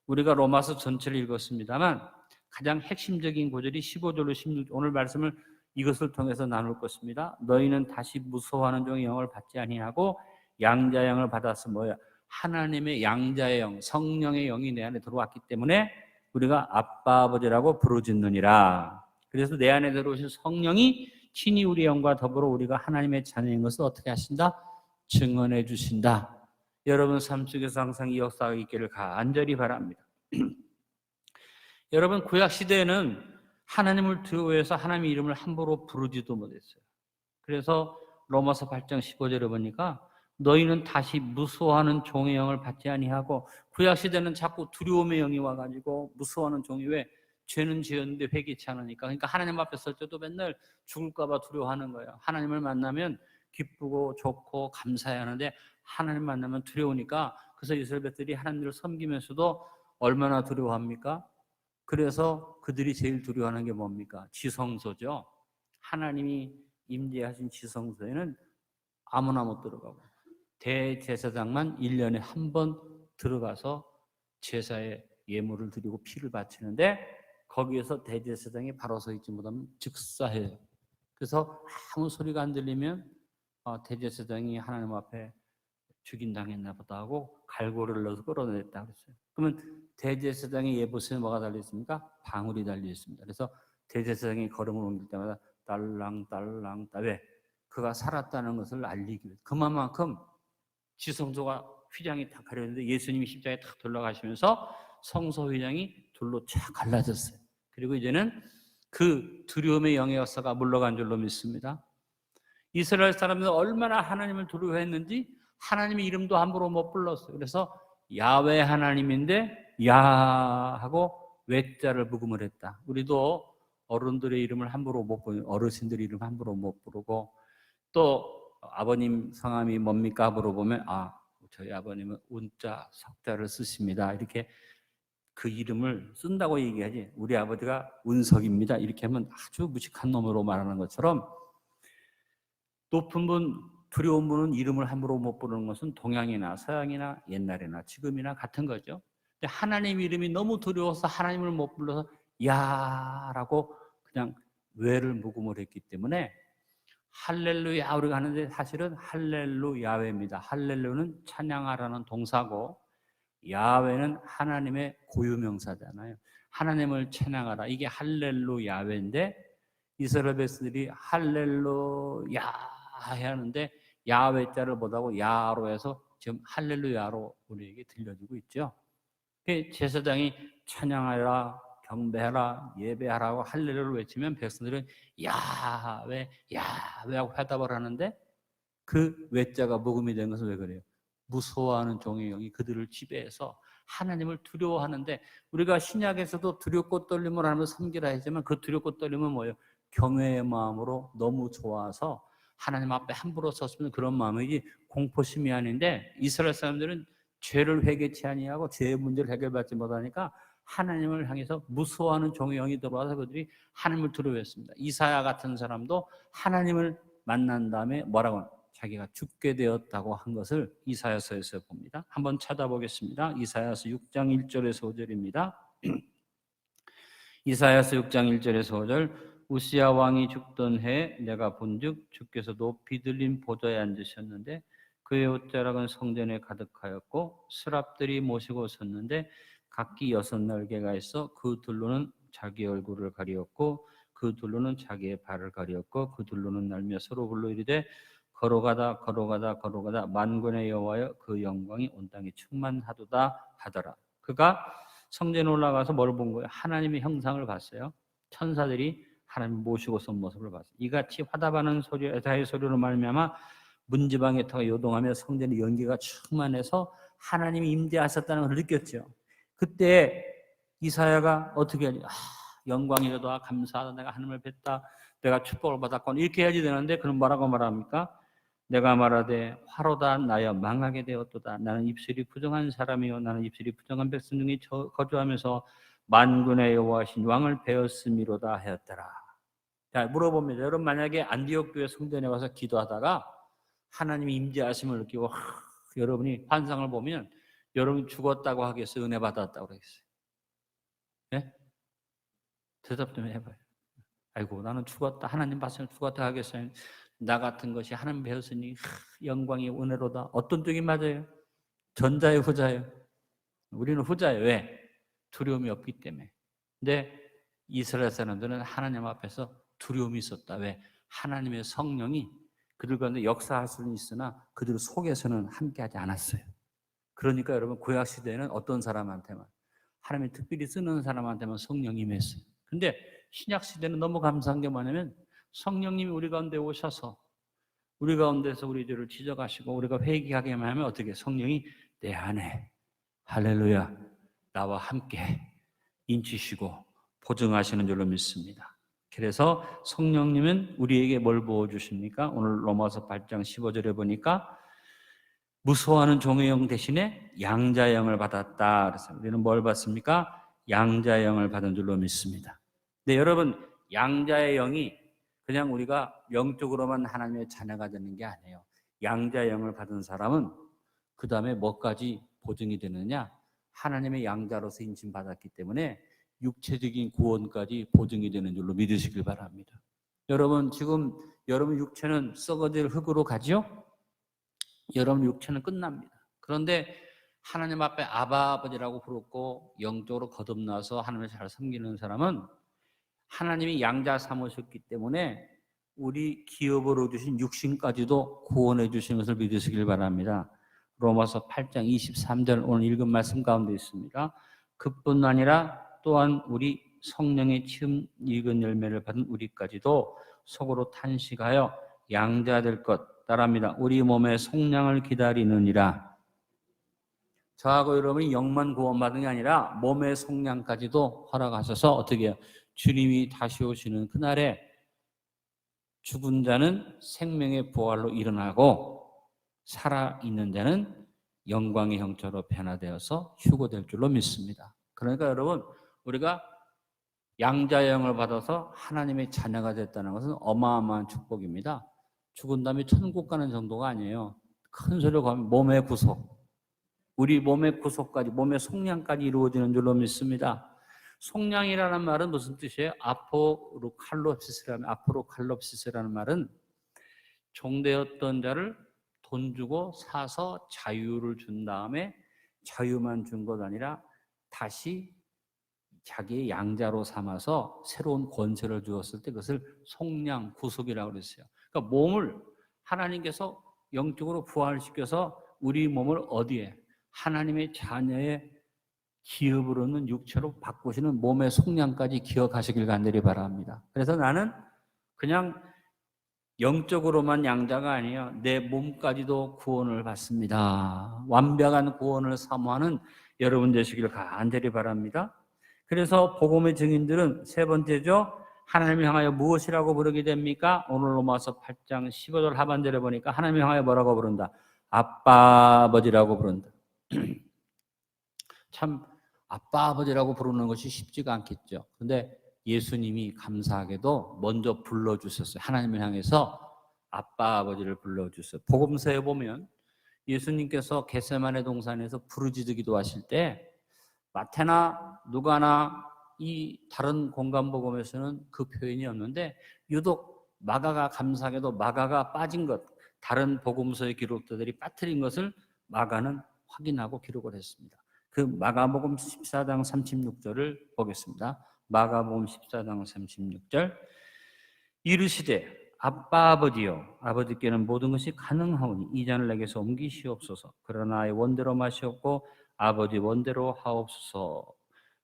우리가 로마서 전체를 읽었습니다만 가장 핵심적인 구절이 15절로 16절, 오늘 말씀을 이것을 통해서 나눌 것입니다. 너희는 다시 무서워하는 종의 영을 받지 아니하고 양자의 영을 받아서 뭐야? 하나님의 양자의 영, 성령의 영이 내 안에 들어왔기 때문에 우리가 아빠 아버지라고 부르짖느니라. 그래서 내 안에 들어오신 성령이 친히 우리 영과 더불어 우리가 하나님의 자녀인 것을 어떻게 하신다? 증언해 주신다. 여러분 삶 속에서 항상 이 역사가 있기를 간절히 바랍니다. 여러분 구약 시대에는 하나님을 두려워해서 하나님의 이름을 함부로 부르지도 못했어요. 그래서 로마서 8장 15절에 보니까 너희는 다시 무수하는 종의 영을 받지 아니하고, 구약 시대는 자꾸 두려움의 영이 와가지고 무수하는 종이, 왜? 죄는 지었는데 회개치 않으니까. 그러니까 하나님 앞에 설 때도 맨날 죽을까 봐 두려워하는 거예요. 하나님을 만나면 기쁘고 좋고 감사해야 하는데 하나님 만나면 두려우니까, 그래서 이스라엘 백성들이 하나님을 섬기면서도 얼마나 두려워합니까? 그래서 그들이 제일 두려워하는 게 뭡니까? 지성소죠. 하나님이 임재하신 지성소에는 아무나 못 들어가고 대제사장만 1년에 한 번 들어가서 제사에 예물을 드리고 피를 바치는데, 거기에서 대제사장이 바로 서 있지 못하면 즉사해요. 그래서 아무 소리가 안 들리면 대제사장이 하나님 앞에 죽임당했나 보다 하고 갈고리를 넣어서 끌어냈다 그랬어요. 그러면 대제사장의 예보서에 뭐가 달려있습니까? 방울이 달려있습니다. 그래서 대제사장이 걸음을 옮길 때마다 딸랑딸랑, 왜? 그가 살았다는 것을 알리기 위해서. 그만큼 지성소가 휘장이 다 가려졌는데 예수님이 십자가에 탁 돌아가시면서 성소 휘장이 둘로 쫙 갈라졌어요. 그리고 이제는 그 두려움의 영의 역사가 물러간 줄로 믿습니다. 이스라엘 사람들은 얼마나 하나님을 두려워했는지 하나님의 이름도 함부로 못 불렀어요. 그래서 야훼 하나님인데 야 하고 외자를 부금을 했다. 우리도 어른들의 이름을 함부로 못 부르고, 어르신들의 이름 함부로 못 부르고, 또 아버님 성함이 뭡니까 물어보면 저희 아버님은 운자 석자를 쓰십니다. 이렇게 그 이름을 쓴다고 얘기하지, 우리 아버지가 운석입니다 이렇게 하면 아주 무식한 놈으로 말하는 것처럼, 높은 분, 두려운 분은 이름을 함부로 못 부르는 것은 동양이나 서양이나 옛날이나 지금이나 같은 거죠. 근데 하나님 이름이 너무 두려워서 하나님을 못 불러서 야라고 그냥 외를 묵음을 했기 때문에 할렐루야 우리가 하는데 사실은 할렐루야외입니다. 할렐루는 찬양하라는 동사고, 야훼는 하나님의 고유명사잖아요. 하나님을 찬양하라. 이게 할렐루야훼인데 이스라엘 백성들이 할렐루야 해야 하는데 야훼자를 못하고 야로 해서 지금 할렐루야로 우리에게 들려주고 있죠. 제사장이 찬양하라, 경배하라, 예배하라고 할렐루야를 외치면 백성들은 야훼, 야훼 하고 회답을 하는데 그 외자가 복음이 된 것은 왜 그래요? 무서워하는 종의 영이 그들을 지배해서 하나님을 두려워하는데, 우리가 신약에서도 두렵고 떨림을 하면서 섬기라 했지만 그 두렵고 떨림은 뭐예요? 경외의 마음으로 너무 좋아서 하나님 앞에 함부로 섰으면 그런 마음이지 공포심이 아닌데, 이스라엘 사람들은 죄를 회개치 아니하고 죄의 문제를 해결받지 못하니까 하나님을 향해서 무서워하는 종의 영이 들어와서 그들이 하나님을 두려워했습니다. 이사야 같은 사람도 하나님을 만난 다음에 뭐라고 자기가 죽게 되었다고 한 것을 이사야서에서 봅니다. 한번 찾아보겠습니다. 이사야서 6장 1절에서 5절입니다. 이사야서 6장 1절에서 5절. 우시야 왕이 죽던 해에 내가 본즉 주께서 높이 들린 보좌에 앉으셨는데 그의 옷자락은 성전에 가득하였고 스랍들이 모시고 섰는데 각기 6날개가 있어 그 둘로는 자기 얼굴을 가리었고 그 둘로는 자기의 발을 가리었고 그 둘로는 날며 서로 불러 이르되 걸어가다 걸어가다 걸어가다 만군의 여호와여 그 영광이 온 땅에 충만하도다 하더라. 그가 성전에 올라가서 뭘 본 거예요? 하나님의 형상을 봤어요. 천사들이 하나님 모시고 선 모습을 봤어요. 이같이 화답하는 소리, 에사의 소리로 말미암아 문지방의 터가 요동하며 성전의 연기가 충만해서 하나님이 임재하셨다는 걸 느꼈죠. 그때 이사야가 어떻게 하지? 영광이로다, 감사하다, 내가 하나님을 뵀다, 내가 축복을 받았건 이렇게 해야지 되는데 그럼 뭐라고 말합니까? 내가 말하되 화로다 나여 망하게 되었도다. 나는 입술이 부정한 사람이요 나는 입술이 부정한 백성 중에 거주하면서 만군의 여호와신 왕을 배웠음이로다 하였더라. 자, 물어봅니다. 여러분 만약에 안디옥 교회 성전에 와서 기도하다가 하나님이 임재하심을 느끼고 여러분이 환상을 보면 여러분 죽었다고 하겠어요? 은혜 받았다고 하겠어요? 예? 대답 좀 해봐요. 아이고 나는 죽었다, 하나님 봤으면 죽었다 하겠어요? 나 같은 것이 하나님 배웠으니 영광이 은혜로다. 어떤 쪽이 맞아요? 전자예요, 후자예요? 우리는 후자예요. 왜? 두려움이 없기 때문에. 근데 이스라엘 사람들은 하나님 앞에서 두려움이 있었다. 왜? 하나님의 성령이 그들 가운데 역사할 수는 있으나 그들 속에서는 함께하지 않았어요. 그러니까 여러분 구약 시대에는 어떤 사람한테만, 하나님이 특별히 쓰는 사람한테만 성령이 임했어요. 근데 신약 시대는 너무 감사한 게 뭐냐면 성령님이 우리 가운데 오셔서 우리 가운데서 우리 죄를 지적하시고 우리가 회개하게만 하면 어떻게 성령이 내 안에 할렐루야 나와 함께 인치시고 보증하시는 줄로 믿습니다. 그래서 성령님은 우리에게 뭘 부어주십니까? 오늘 로마서 8장 15절에 보니까 무서워하는 종의 영 대신에 양자의 영을 받았다. 그래서 우리는 뭘 받습니까? 양자의 영을 받은 줄로 믿습니다. 네, 여러분 양자의 영이 그냥 우리가 영적으로만 하나님의 자녀가 되는 게 아니에요. 양자의 영을 받은 사람은 그 다음에 뭐까지 보증이 되느냐? 하나님의 양자로서 인침받았기 때문에 육체적인 구원까지 보증이 되는 줄로 믿으시길 바랍니다. 여러분 지금 여러분 육체는 썩어질 흙으로 가죠? 여러분 육체는 끝납니다. 그런데 하나님 앞에 아바 아버지라고 부르고 영적으로 거듭나서 하나님을 잘 섬기는 사람은 하나님이 양자 삼으셨기 때문에 우리 기업으로 주신 육신까지도 구원해 주신 것을 믿으시길 바랍니다. 로마서 8장 23절 오늘 읽은 말씀 가운데 있습니다. 그뿐 아니라 또한 우리 성령의 처음 익은 열매를 받은 우리까지도 속으로 탄식하여 양자될 것 따릅니다. 우리 몸의 속량을 기다리느니라. 저하고 여러분이 영만 구원받은 게 아니라 몸의 속량까지도 허락하셔서 어떻게 해요? 주님이 다시 오시는 그날에 죽은 자는 생명의 부활로 일어나고 살아있는 자는 영광의 형체로 변화되어서 휴거될 줄로 믿습니다. 그러니까 여러분 우리가 양자의 영을 받아서 하나님의 자녀가 됐다는 것은 어마어마한 축복입니다. 죽은 다음에 천국 가는 정도가 아니에요. 큰 소리로 하면 몸의 구속, 우리 몸의 구속까지, 몸의 속량까지 이루어지는 줄로 믿습니다. 속량이라는 말은 무슨 뜻이에요? 아포로칼롭시스라는 말은 종되었던 자를 돈 주고 사서 자유를 준 다음에 자유만 준 것 아니라 다시 자기의 양자로 삼아서 새로운 권세를 주었을 때 그것을 속량, 구속이라고 그랬어요. 그러니까 몸을 하나님께서 영적으로 부활시켜서 우리 몸을 어디에? 하나님의 자녀의 기업으로는 육체로 바꾸시는 몸의 속량까지 기억하시길 간절히 바랍니다. 그래서 나는 그냥 영적으로만 양자가 아니에요. 내 몸까지도 구원을 받습니다. 완벽한 구원을 사모하는 여러분 되시길 간절히 바랍니다. 그래서 복음의 증인들은 세 번째죠. 하나님을 향하여 무엇이라고 부르게 됩니까? 오늘 로마서 8장 15절 하반절에 보니까 하나님을 향하여 뭐라고 부른다? 아빠 아버지라고 부른다. 참 아빠 아버지라고 부르는 것이 쉽지가 않겠죠. 그런데 예수님이 감사하게도 먼저 불러주셨어요. 하나님을 향해서 아빠 아버지를 불러주셨어요. 복음서에 보면 예수님께서 겟세마네 동산에서 부르짖어 기도하실 때 마태나 누가나 이 다른 공간 복음에서는 그 표현이 없는데 유독 마가가 감사하게도 마가가 빠진 것, 다른 복음서의 기록들이 빠뜨린 것을 마가는 확인하고 기록을 했습니다. 그 마가복음 14장 36절을 보겠습니다. 마가복음 14장 36절 이르시되 아빠 아버지여 아버지께는 모든 것이 가능하오니 이 잔을 내게서 옮기시옵소서. 그러나 나의 원대로 마시옵고 아버지 원대로 하옵소서.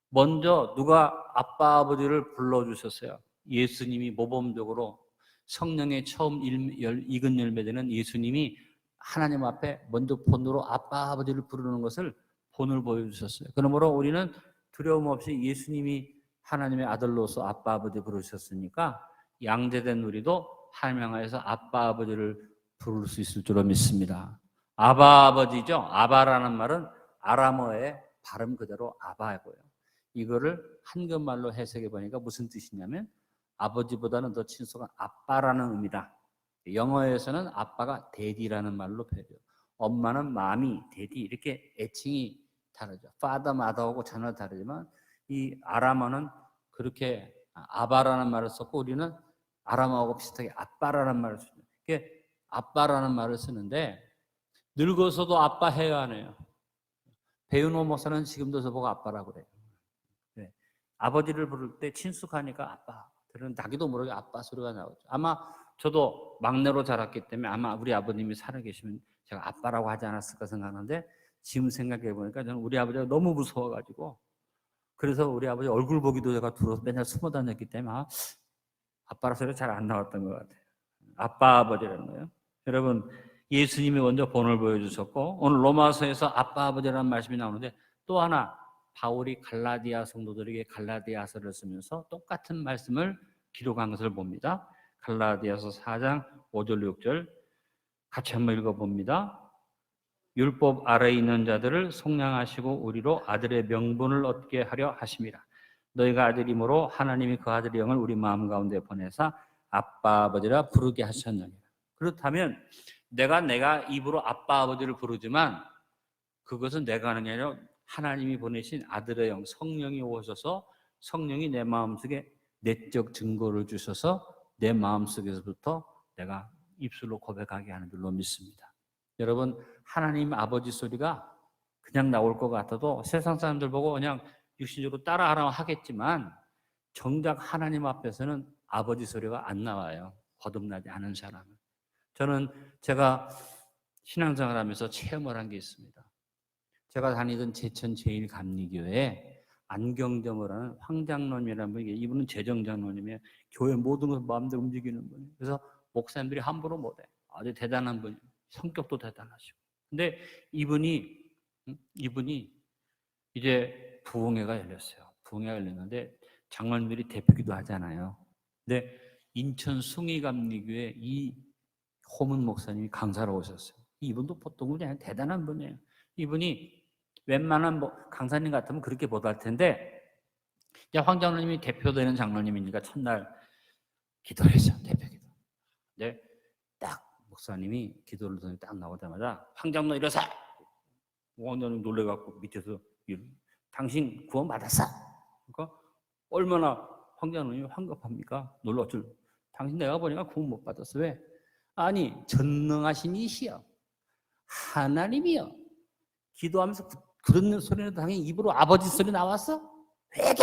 먼저 누가 아빠 아버지를 불러주셨어요? 예수님이 모범적으로 성령의 처음 익은 열매되는 예수님이 하나님 앞에 먼저 본으로 아빠 아버지를 부르는 것을 본을 보여주셨어요. 그러므로 우리는 두려움 없이 예수님이 하나님의 아들로서 아빠 아버지 부르셨으니까 양자된 우리도 하나님 향하여서 아빠 아버지를 부를 수 있을 줄로 믿습니다. 아바 아버지죠. 아바라는 말은 아람어의 발음 그대로 아바고요. 이거를 한국말로 해석해 보니까 무슨 뜻이냐면 아버지보다는 더 친숙한 아빠라는 의미다. 영어에서는 아빠가 데디라는 말로 표현해요. 엄마는 마미, 데디 이렇게 애칭이 다르죠. father, mother하고 전혀 다르지만 이 아람어는 그렇게 아바라는 말을 썼고 우리는 아람어하고 비슷하게 아빠라는 말을 쓰죠. 이게 아빠라는 말을 쓰는데 늙어서도 아빠 해야 하네요. 배윤호 목사는 지금도 저보고 아빠라고 그래요. 네. 아버지를 부를 때 친숙하니까 아빠. 들은 자기도 모르게 아빠 소리가 나오죠. 아마 저도 막내로 자랐기 때문에 아마 우리 아버님이 살아계시면 제가 아빠라고 하지 않았을까 생각하는데 지금 생각해 보니까 저는 우리 아버지가 너무 무서워가지고 그래서 우리 아버지 얼굴 보기도 제가 두려워서 맨날 숨어 다녔기 때문에 아빠라 소리가 잘 안 나왔던 것 같아요. 아빠 아버지라는 거예요. 여러분 예수님이 먼저 본을 보여주셨고 오늘 로마서에서 아빠 아버지라는 말씀이 나오는데 또 하나 바울이 갈라디아 성도들에게 갈라디아서를 쓰면서 똑같은 말씀을 기록한 것을 봅니다. 갈라디아서 4장 5절 6절 같이 한번 읽어봅니다. 율법 아래에 있는 자들을 속량하시고 우리로 아들의 명분을 얻게 하려 하심이라. 너희가 아들이므로 하나님이 그 아들의 영을 우리 마음 가운데 보내사 아빠 아버지라 부르게 하셨느니라. 그렇다면 내가 입으로 아빠 아버지를 부르지만 그것은 내가 하는 게 아니라 하나님이 보내신 아들의 영 성령이 오셔서 성령이 내 마음속에 내적 증거를 주셔서 내 마음속에서부터 내가 입술로 고백하게 하는 줄로 믿습니다. 여러분 하나님 아버지 소리가 그냥 나올 것 같아도 세상 사람들 보고 그냥 육신적으로 따라하라고 하겠지만 정작 하나님 앞에서는 아버지 소리가 안 나와요. 거듭나지 않은 사람은. 저는 제가 신앙생활 하면서 체험을 한 게 있습니다. 제가 다니던 제천 제1감리교회에 안경점을 하는 황장로님이라는 분이 이분은 재정장로님이에요. 교회 모든 것을 마음대로 움직이는 분이에요. 그래서 목사님들이 함부로 못해. 아주 대단한 분이에요. 성격도 대단하시고. 근데 이분이 이제 부흥회가 열렸어요. 부흥회가 열렸는데 장로님들이 대표기도 하잖아요. 근데 인천 숭의감리교회 이 호문 목사님이 강사로 오셨어요. 이분도 보통 분이 아니라 대단한 분이에요. 이분이 웬만한 강사님 같으면 그렇게 못할 텐데 황 장로님이 대표되는 장로님이니까 첫날 기도를 했죠. 대표기도. 근데 딱 목사님이 기도를 듣는 딱 나오자마자 황 장로 일어서! 황 장로님 놀래갖고 밑에서 당신 구원 받았어? 그러니까 얼마나 황 장로님이 황급합니까? 놀랐죠. 당신 내가 보니까 구원 못 받았어. 왜? 아니 전능하신 이시여 하나님이여 기도하면서 그런 소리는 당연히 입으로 아버지 소리 나왔어? 회개!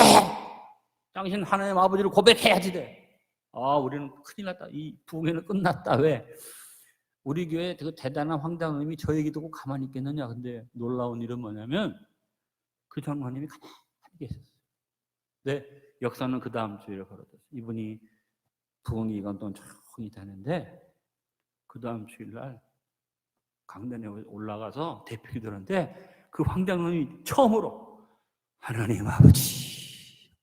당신 하나님 아버지를 고백해야지 돼. 우리는 큰일 났다. 이 부흥회는 끝났다. 왜? 우리 교회에 그 대단한 황장님이 저 얘기 듣고 가만히 있겠느냐. 근데 놀라운 일은 뭐냐면 그 장로님이 가만히 계셨어요. 네, 역사는 그 다음 주일에 벌어졌어요. 이분이 부흥 기간 동안 조용히 되는데 그 다음 주일날 강단에 올라가서 대표기도하는데 그 황장로님이 처음으로 하나님 아버지,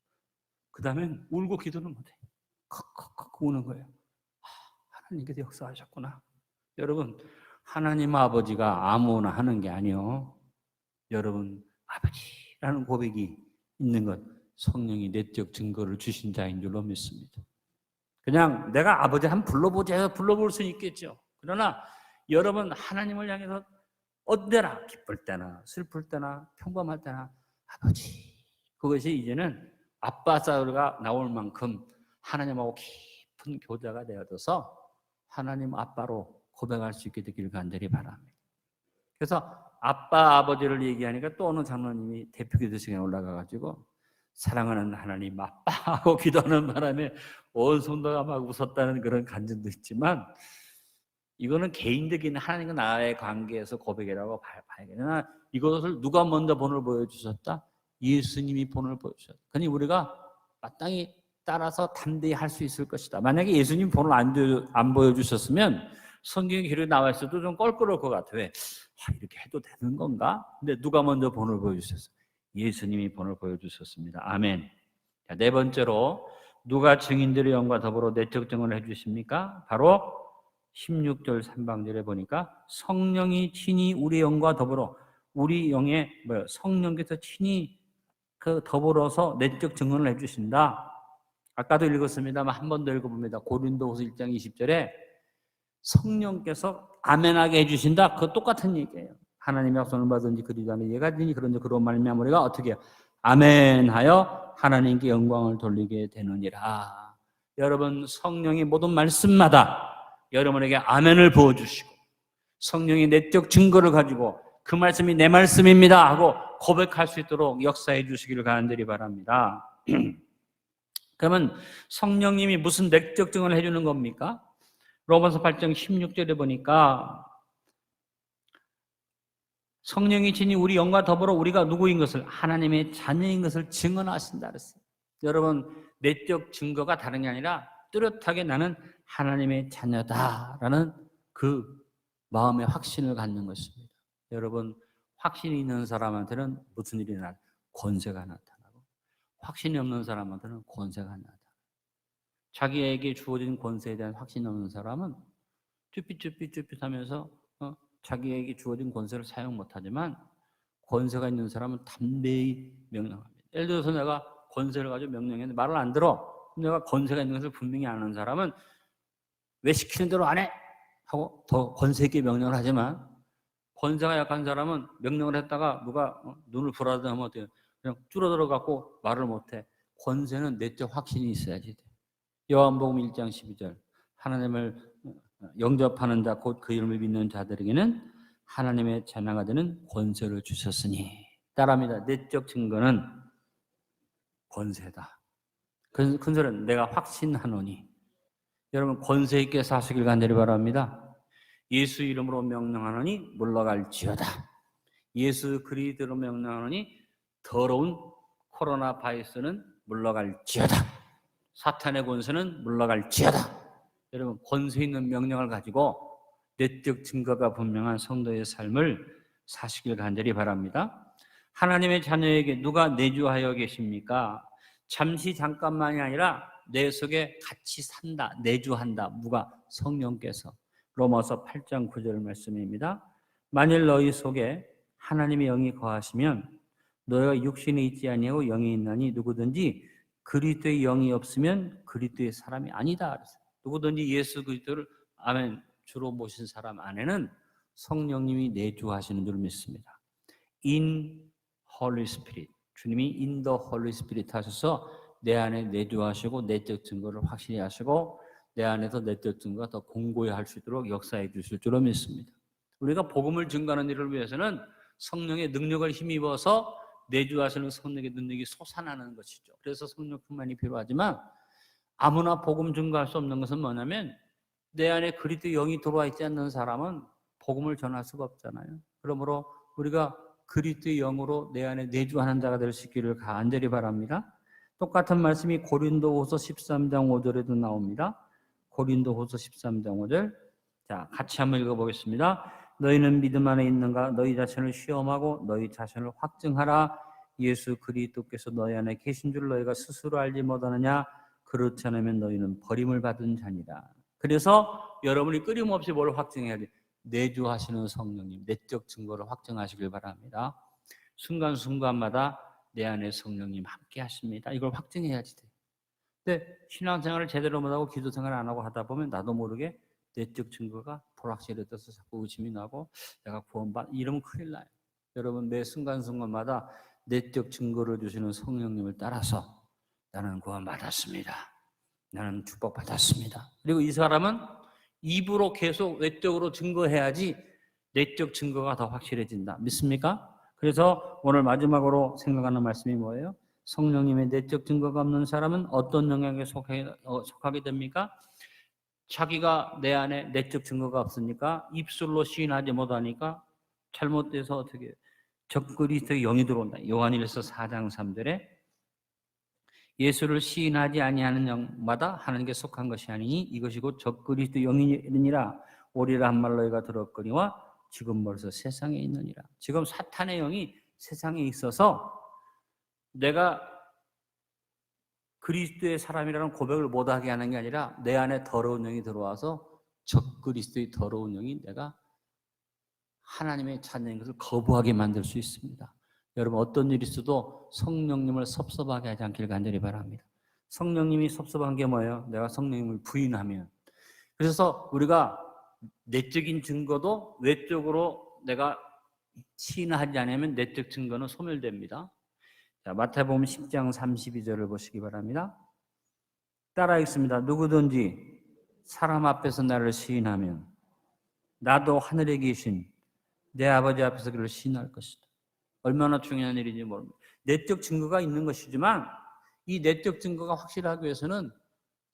그 다음엔 울고 기도는 못해. 컥컥컥 우는 거예요. 하나님께서 역사하셨구나. 여러분, 하나님 아버지가 아무나 하는 게 아니요. 여러분, 아버지라는 고백이 있는 것, 성령이 내적 증거를 주신 자인 줄로 믿습니다. 그냥 내가 아버지 한번 불러보자 해서 불러볼 수 있겠죠. 그러나 여러분, 하나님을 향해서 언제나 기쁠 때나 슬플 때나 평범할 때나 아버지, 그것이 이제는 아빠 사우가 나올 만큼 하나님하고 깊은 교제가 되어져서 하나님 아빠로 고백할 수 있게 되기를 간절히 바랍니다. 그래서 아빠 아버지를 얘기하니까 또 어느 장로님이 대표기도 시간에 올라가가지고 사랑하는 하나님 아빠 하고 기도하는 바람에 온 성도가 막 웃었다는 그런 간증도 있지만, 이거는 개인적인 하나님과 나의 관계에서 고백이라고 봐야겠으나 이것을 누가 먼저 본을 보여주셨다? 예수님이 본을 보여주셨다. 그러니 우리가 마땅히 따라서 담대히 할 수 있을 것이다. 만약에 예수님 본을 안 보여주셨으면 성경에 기록에 나와 있어도 좀 껄끄러울 것 같아. 왜? 이렇게 해도 되는 건가? 근데 누가 먼저 본을 보여주셨어요? 예수님이 본을 보여주셨습니다. 아멘. 자, 네 번째로 누가 증인들의 영과 더불어 내적 증언을 해주십니까? 바로 16절 3방절에 보니까 성령이 친히 우리 영과 더불어, 우리 영에 성령께서 친히 그 더불어서 내적 증언을 해주신다. 아까도 읽었습니다만 한 번 더 읽어봅니다. 고린도후서 1장 20절에 성령께서 아멘하게 해주신다. 그거 똑같은 얘기예요. 하나님의 약속을 받은지 그리도 하는 예가 되니 그런지 그런 말미암아 우리가 어떻게 해요? 아멘하여 하나님께 영광을 돌리게 되느니라. 여러분, 성령이 모든 말씀마다 여러분에게 아멘을 부어주시고 성령의 내적 증거를 가지고 그 말씀이 내 말씀입니다 하고 고백할 수 있도록 역사해 주시기를 간절히 바랍니다. 그러면 성령님이 무슨 내적 증언을 해주는 겁니까? 로마서 8장 16절에 보니까 성령이 친히 우리 영과 더불어 우리가 누구인 것을, 하나님의 자녀인 것을 증언하신다 그랬어요. 여러분, 내적 증거가 다른 게 아니라 뚜렷하게 나는 하나님의 자녀다라는 그 마음의 확신을 갖는 것입니다. 여러분, 확신이 있는 사람한테는 무슨 일이 나타나요? 권세가 나타나고, 확신이 없는 사람한테는 권세가 나타나요. 자기에게 주어진 권세에 대한 확신이 없는 사람은 쭈삣하면서 자기에게 주어진 권세를 사용 못하지만, 권세가 있는 사람은 담대히 명령합니다. 예를 들어서 내가 권세를 가지고 명령했는데 말을 안 들어. 내가 권세가 있는 것을 분명히 아는 사람은 왜 시키는 대로 안 해? 하고 더 권세 있게 명령을 하지만, 권세가 약한 사람은 명령을 했다가 누가 눈을 부라든 하면 어때요? 그냥 줄어들어 갖고 말을 못해. 권세는 내적 확신이 있어야지 돼. 요한복음 1장 12절 하나님을 영접하는 자 곧 그 이름을 믿는 자들에게는 하나님의 자녀가 되는 권세를 주셨으니. 따라합니다. 내적 증거는 권세다. 큰 소리는 내가 확신하노니. 여러분, 권세 있게 사시길 간절히 바랍니다. 예수 이름으로 명령하노니 물러갈지어다. 예수 그리스도로 명령하노니 더러운 코로나 바이러스는 물러갈지어다. 사탄의 권세는 물러갈지어다. 여러분, 권세 있는 명령을 가지고 내적 증거가 분명한 성도의 삶을 사시길 간절히 바랍니다. 하나님의 자녀에게 누가 내주하여 계십니까? 잠시 잠깐만이 아니라 내 속에 같이 산다, 내주한다. 누가? 성령께서. 로마서 8장 9절 말씀입니다. 만일 너희 속에 하나님의 영이 거하시면 너희가 육신에 있지 아니하고 영이 있나니 누구든지 그리스도의 영이 없으면 그리스도의 사람이 아니다. 누구든지 예수 그리스도를 아멘 주로 모신 사람 안에는 성령님이 내주하시는 줄 믿습니다. In Holy Spirit. 주님이 in the Holy Spirit 하셔서 내 안에 내주하시고 내적 증거를 확실히 하시고 내 안에서 내적 증거가 더 공고히 할 수 있도록 역사해 주실 줄로 믿습니다. 우리가 복음을 증거하는 일을 위해서는 성령의 능력을 힘입어서 내주하시는 성령의 능력이 솟아나는 것이죠. 그래서 성령 충만이 필요하지만 아무나 복음 증거할 수 없는 것은 뭐냐면 내 안에 그리스도의 영이 들어와 있지 않는 사람은 복음을 전할 수가 없잖아요. 그러므로 우리가 그리스도의 영으로 내 안에 내주하는 자가 될 수 있기를 간절히 바랍니다. 똑같은 말씀이 고린도후서 13장 5절에도 나옵니다. 고린도후서 13장 5절. 자, 같이 한번 읽어보겠습니다. 너희는 믿음 안에 있는가? 너희 자신을 시험하고 너희 자신을 확증하라. 예수 그리스도께서 너희 안에 계신 줄 너희가 스스로 알지 못하느냐? 그렇지 않으면 너희는 버림을 받은 자니라. 그래서 여러분이 끊임없이 뭘 확증해야 돼? 내주하시는 성령님, 내적 증거를 확증하시길 바랍니다. 순간순간마다 내 안에 성령님 함께 하십니다. 이걸 확증해야지 돼. 근데 신앙생활을 제대로 못하고 기도생활 안 하고 하다 보면 나도 모르게 내적 증거가 불확실해져서 자꾸 의심이 나고 내가 구원받 이러면 큰일 나요. 여러분 매 순간순간마다 내적 증거를 주시는 성령님을 따라서 나는 구원받았습니다. 나는 축복받았습니다. 그리고 이 사람은 입으로 계속 외적으로 증거해야지 내적 증거가 더 확실해진다. 믿습니까? 그래서 오늘 마지막으로 생각하는 말씀이 뭐예요? 성령님의 내적 증거가 없는 사람은 어떤 영향에 속하게 됩니까? 자기가 내 안에 내적 증거가 없으니까 입술로 시인하지 못하니까 잘못돼서 어떻게 적그리스도의 영이 들어온다. 요한일서 4장 3절에 예수를 시인하지 아니하는 영마다 하나님께 속한 것이 아니니 이것이 곧 적그리스도 영이니라. 오리라 한 말 너희가 들었거니와 지금 벌써 세상에 있느니라. 지금 사탄의 영이 세상에 있어서 내가 그리스도의 사람이라는 고백을 못하게 하는 게 아니라 내 안에 더러운 영이 들어와서 적그리스도의 더러운 영이 내가 하나님의 자녀인 것을 거부하게 만들 수 있습니다. 여러분 어떤 일이 있어도 성령님을 섭섭하게 하지 않길 간절히 바랍니다. 성령님이 섭섭한 게 뭐예요? 내가 성령님을 부인하면. 그래서 우리가 내적인 증거도 외적으로 내가 시인하지 않으면 내적 증거는 소멸됩니다. 자, 마태복음 10장 32절을 보시기 바랍니다. 따라 읽습니다. 누구든지 사람 앞에서 나를 시인하면 나도 하늘에 계신 내 아버지 앞에서 그를 시인할 것이다. 얼마나 중요한 일인지 모릅니다. 내적 증거가 있는 것이지만 이 내적 증거가 확실하기 위해서는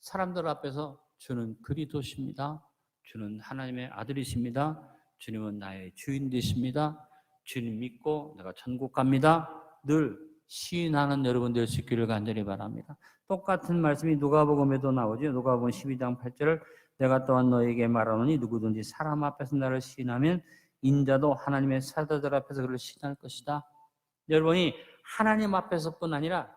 사람들 앞에서 주는 그리스도십니다. 주는 하나님의 아들이십니다. 주님은 나의 주인 되십니다. 주님 믿고 내가 천국 갑니다. 늘 시인하는 여러분 될 수 있기를 간절히 바랍니다. 똑같은 말씀이 누가복음에도 나오죠. 누가복음 12장 8절을 내가 또한 너에게 말하노니 누구든지 사람 앞에서 나를 시인하면 인자도 하나님의 사자들 앞에서 그를 시인할 것이다. 여러분이 하나님 앞에서뿐 아니라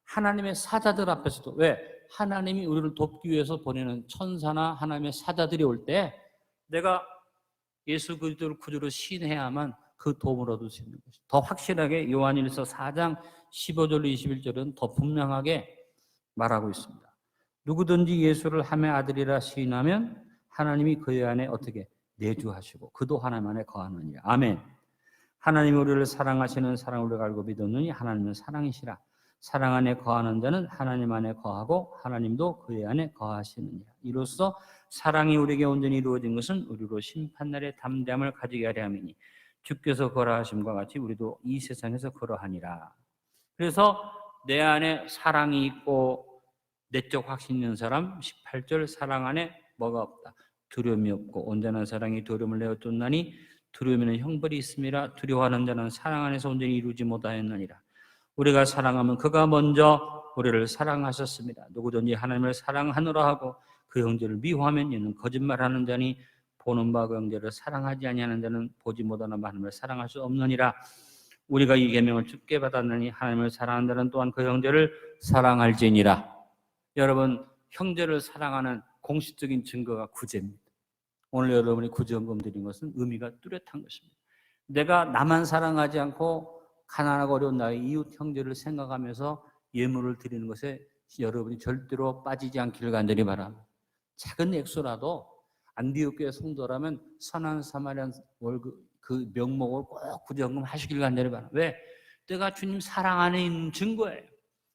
하나님의 사자들 앞에서도 왜? 하나님이 우리를 돕기 위해서 보내는 천사나 하나님의 사자들이 올 때 내가 예수 그리스도를 구주로 시인해야만 그 도움을 얻을 수 있는 것이다. 더 확실하게 요한일서 4장 15절로 21절은 더 분명하게 말하고 있습니다. 누구든지 예수를 하나님의 아들이라 시인하면 하나님이 그의 안에 어떻게 내주하시고 그도 하나님 안에 거하느니라. 아멘. 하나님이 우리를 사랑하시는 사랑을 우리가 알고 믿었느니 하나님은 사랑이시라. 사랑 안에 거하는 자는 하나님 안에 거하고 하나님도 그의 안에 거하시느니라. 이로써 사랑이 우리에게 온전히 이루어진 것은 우리로 심판날의 담대함을 가지게 하려 함이니 주께서 거라하심과 같이 우리도 이 세상에서 거라하니라. 그래서 내 안에 사랑이 있고 내적 확신 있는 사람 18절 사랑 안에 뭐가 없다. 두려움이 없고 온전한 사랑이 두려움을 내어 쫓나니 두려움에는 형벌이 있음이라. 두려워하는 자는 사랑 안에서 온전히 이루지 못하였느니라. 우리가 사랑하면 그가 먼저 우리를 사랑하셨습니다. 누구든지 하나님을 사랑하노라 하고 그 형제를 미워하면 이는 거짓말하는 자니 보는 바 그 형제를 사랑하지 아니하는 자는 보지 못하는 바 하나님을 사랑할 수 없느니라. 우리가 이 계명을 주께 받았느니 하나님을 사랑하는 자는 또한 그 형제를 사랑할지니라. 여러분 형제를 사랑하는 공식적인 증거가 구제입니다. 오늘 여러분이 구제헌금 드린 것은 의미가 뚜렷한 것입니다. 내가 나만 사랑하지 않고 가난하고 어려운 나의 이웃 형제를 생각하면서 예물을 드리는 것에 여러분이 절대로 빠지지 않기를 간절히 바랍니다. 작은 액수라도 안디옥교회 성도라면 선한 사마리안 월급 그 명목을 꼭 구제헌금 하시길 간절히 바랍니다. 왜? 내가 주님 사랑 안에 있는 증거예요.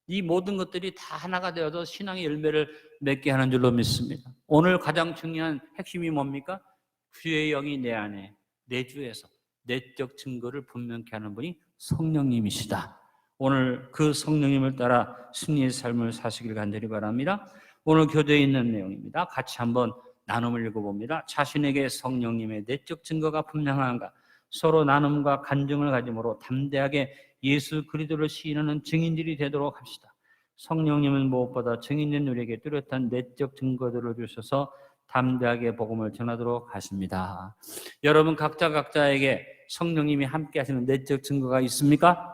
이 모든 것들이 다 하나가 되어서 신앙의 열매를 맺게 하는 줄로 믿습니다. 오늘 가장 중요한 핵심이 뭡니까? 주의 영이 내 안에, 내 주에서 내적 증거를 분명케 하는 분이 성령님이시다. 오늘 그 성령님을 따라 승리의 삶을 사시길 간절히 바랍니다. 오늘 교대에 있는 내용입니다. 같이 한번 나눔을 읽어봅니다. 자신에게 성령님의 내적 증거가 분명한가? 서로 나눔과 간증을 가짐으로 담대하게 예수 그리스도를 시인하는 증인들이 되도록 합시다. 성령님은 무엇보다 증인된 우리에게 뚜렷한 내적 증거들을 주셔서 담대하게 복음을 전하도록 하십니다. 여러분 각자에게 성령님이 함께 하시는 내적 증거가 있습니까?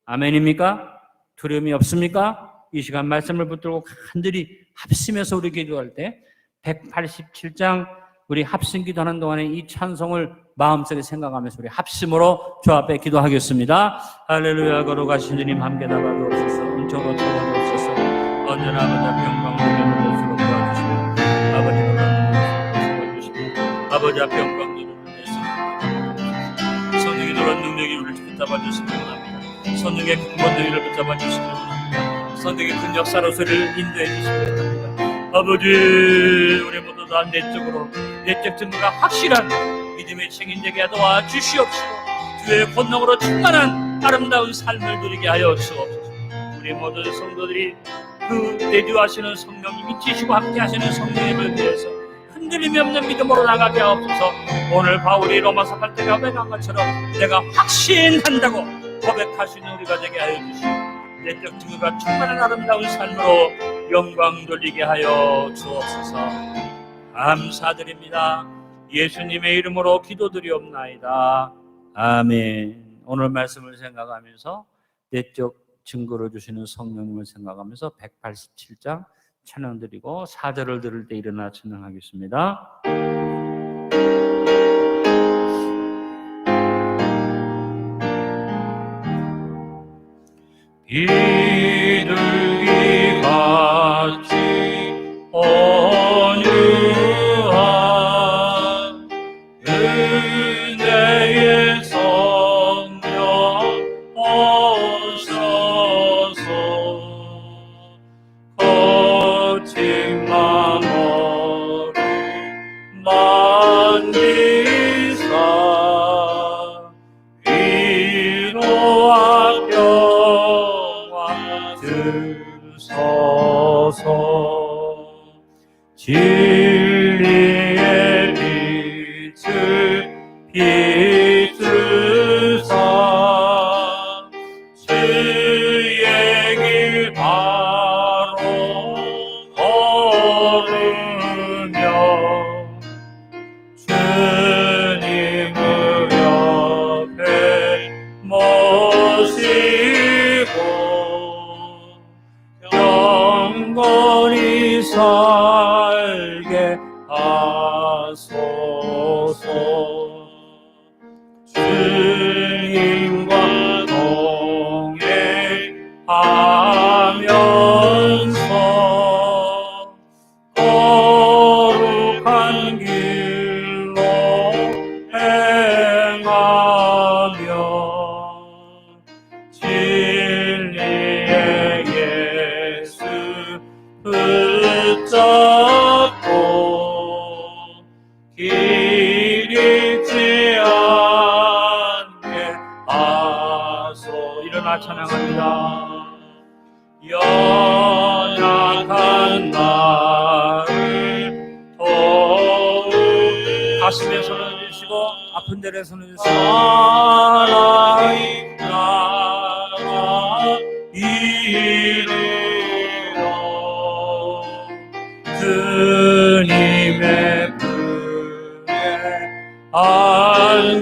아멘입니까? 두려움이 없습니까? 이 시간 말씀을 붙들고 간절히 합심해서 우리 기도할 때 187장 우리 합심 기도하는 동안에 이 찬송을 마음속에 생각하면서 우리 합심으로 주 앞에 기도하겠습니다. 할렐루야. 거룩하신 주님 함께 나가주옵소서. 은총으로 채워주옵소서. 언제나 아버지 앞에 영광을 돌리는 것으로 도와주시고 아버지 노란 눈을 세워주시고 아버지 앞에 영광 돌리는 것으로 성령의 노란 능력이 우리를 붙잡아 주시기 원합니다. 성령의 근본능력을 붙잡아 주시기 원합니다. 성령의 큰 역사로 우리를 인도해 주시기 원합니다. 아버지, 우리 모두 다 내적 증거가 확실한 믿음의 증인되게 도와 주시옵시고 주의 권능으로 충만한 아름다운 삶을 누리게 하여 주옵소서. 우리 모든 성도들이 그 내주하시는 성령님이 지시고 함께 하시는 성령님을 위해서 흔들림이 없는 믿음으로 나가게 하옵소서. 오늘 바울이 로마서 8장에 고백한 것처럼 내가 확신한다고 고백하시는 우리가 되게 하여 주시고 내적 증거가 충만한 아름다운 삶으로 영광 돌리게 하여 주옵소서. 감사드립니다. 예수님의 이름으로 기도드리옵나이다. 아멘. 오늘 말씀을 생각하면서 내적 증거를 주시는 성령님을 생각하면서 187장 찬양드리고 4절을 들을 때 일어나 찬양하겠습니다. 비둘기 같이 온유한 은혜의 성령 오셔서 거친 마음을 만지사 위로와 평화 주소서. 진리의 빛을 비추사 주의 길 바로 걸으며 주님을 옆에 모시고 영원히 살게 하소서. 주님과 동행하면서 거룩한 길로 행하며 진리의 예수 붙잡고 길 잃지 않게 하소. 일어나 찬양합니다. 연약한 나를 도우 가슴에 손을 주시고 아픈 데에 손을 주시고 하나님 나라 이루어 주님의 품에 안기는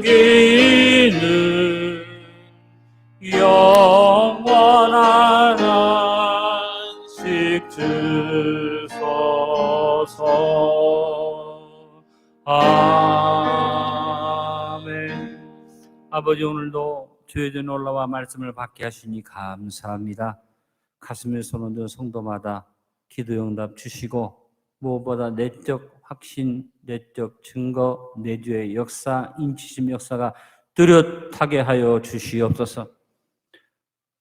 영원한 안식 주소서. 아멘. 아버지, 오늘도 주의 전 올라와 말씀을 받게 하시니 감사합니다. 가슴에 손을 든 성도마다 기도 응답 주시고 무엇보다 내적 확신, 내적 증거, 내주의 역사, 인치심 역사가 뚜렷하게 하여 주시옵소서.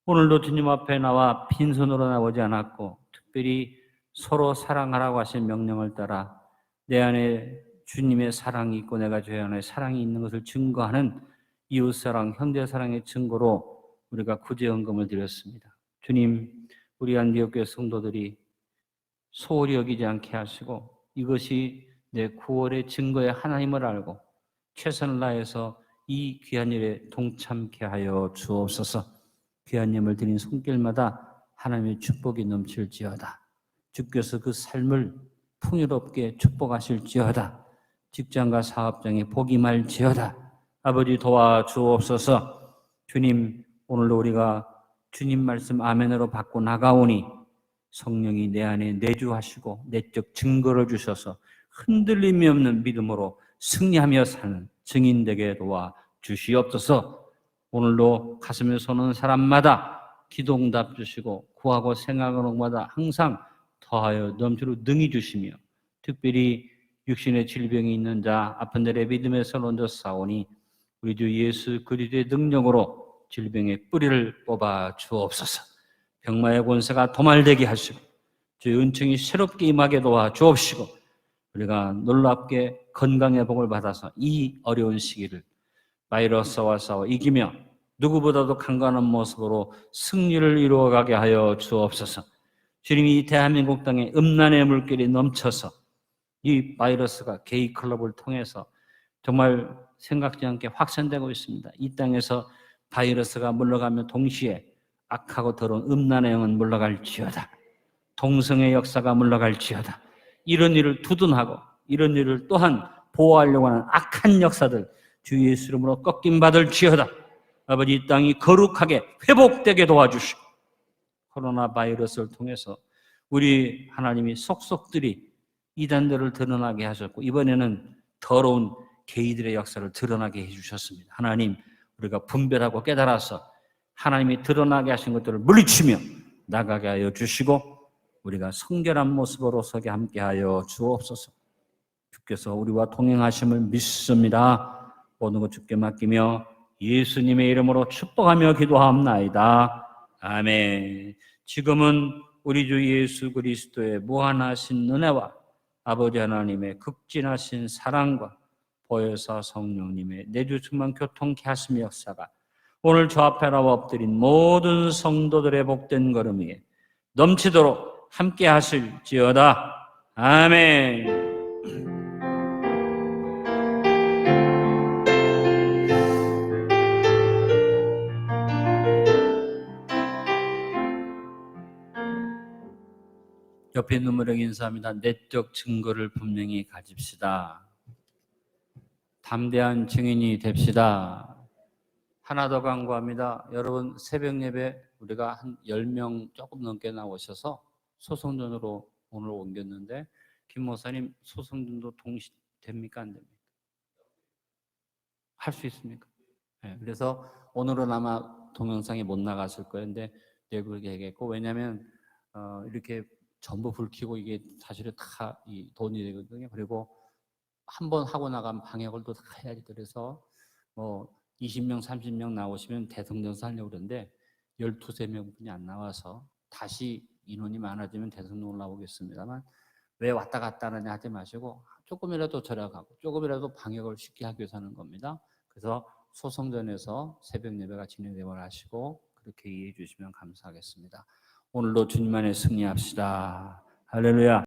오늘도 주님 앞에 나와 빈손으로 나오지 않았고 특별히 서로 사랑하라고 하신 명령을 따라 내 안에 주님의 사랑이 있고 내가 주 안에 사랑이 있는 것을 증거하는 이웃사랑, 현대사랑의 증거로 우리가 구제헌금을 드렸습니다. 주님, 우리 안디옥교회 성도들이 소홀히 여기지 않게 하시고 이것이 내 구원의 증거의 하나님을 알고 최선을 다해서 이 귀한 일에 동참케 하여 주옵소서. 귀한 예물 드린 손길마다 하나님의 축복이 넘칠지어다. 주께서 그 삶을 풍요롭게 축복하실지어다. 직장과 사업장에 복이 말지어다. 아버지 도와주옵소서. 주님, 오늘도 우리가 주님 말씀 아멘으로 받고 나가오니 성령이 내 안에 내주하시고 내적 증거를 주셔서 흔들림이 없는 믿음으로 승리하며 사는 증인 되게 도와 주시옵소서. 오늘도 가슴에 솟는 사람마다 기도응답 주시고 구하고 생각하는 것마다 항상 더하여 넘치로 능히 주시며 특별히 육신의 질병이 있는 자 아픈 자의 믿음에 서론져 싸우니 우리 주 예수 그리스도의 능력으로 질병의 뿌리를 뽑아 주옵소서. 병마의 권세가 도말되게 하시고 주의 은총이 새롭게 임하게 도와 주옵시고 우리가 놀랍게 건강의 복을 받아서 이 어려운 시기를 바이러스와 싸워 이기며 누구보다도 강건한 모습으로 승리를 이루어가게 하여 주옵소서. 주님이 대한민국 땅에 음란의 물결이 넘쳐서 이 바이러스가 게이 클럽을 통해서 정말 생각지 않게 확산되고 있습니다. 이 땅에서 바이러스가 물러가며 동시에 악하고 더러운 음란의 영은 물러갈지어다. 동성의 역사가 물러갈지어다. 이런 일을 두둔하고 이런 일을 또한 보호하려고 하는 악한 역사들 주 예수 이름으로 꺾임받을지어다. 아버지 이 땅이 거룩하게 회복되게 도와주시고 코로나 바이러스를 통해서 우리 하나님이 속속들이 이단들을 드러나게 하셨고 이번에는 더러운 게이들의 역사를 드러나게 해주셨습니다. 하나님 우리가 분별하고 깨달아서 하나님이 드러나게 하신 것들을 물리치며 나가게 하여 주시고 우리가 성결한 모습으로 서게 함께 하여 주옵소서. 주께서 우리와 동행하심을 믿습니다. 모든 것 주께 맡기며 예수님의 이름으로 축복하며 기도하옵나이다. 아멘. 지금은 우리 주 예수 그리스도의 무한하신 은혜와 아버지 하나님의 극진하신 사랑과 보혜사 성령님의 내주 충만 교통케 하심의 역사가 오늘 저 앞에 나와 엎드린 모든 성도들의 복된 걸음 위에 넘치도록 함께 하실지어다. 아멘. 옆에 있는 분에게 인사합니다. 내적 증거를 분명히 가집시다. 담대한 증인이 됩시다. 하나 더 강구합니다. 여러분 새벽 예배 우리가 한 10명 조금 넘게 나오셔서 소성전으로 오늘 옮겼는데 김 목사님 소성전도 동시 됩니까 안 됩니까? 할 수 있습니까? 네, 그래서 오늘은 아마 동영상이 못 나갔을 거예요. 근데 내일 그렇게 해야겠고 왜냐하면 이렇게 전부 불 켜고 이게 사실은 다 이 돈이 되거든요. 그리고 한 번 하고 나가면 방역을 또 다 해야지. 그래서 뭐 20명, 30명 나오시면 대성전사 하려고 그러는데 12~13명뿐이 안 나와서 다시 인원이 많아지면 대성령 올라오겠습니다만 왜 왔다 갔다 하느냐 하지 마시고 조금이라도 절약하고 조금이라도 방역을 쉽게 하기 위해서 하는 겁니다. 그래서 소성전에서 새벽 예배가 진행되면 하시고 그렇게 이해해 주시면 감사하겠습니다. 오늘도 주님 안에 승리합시다. 할렐루야.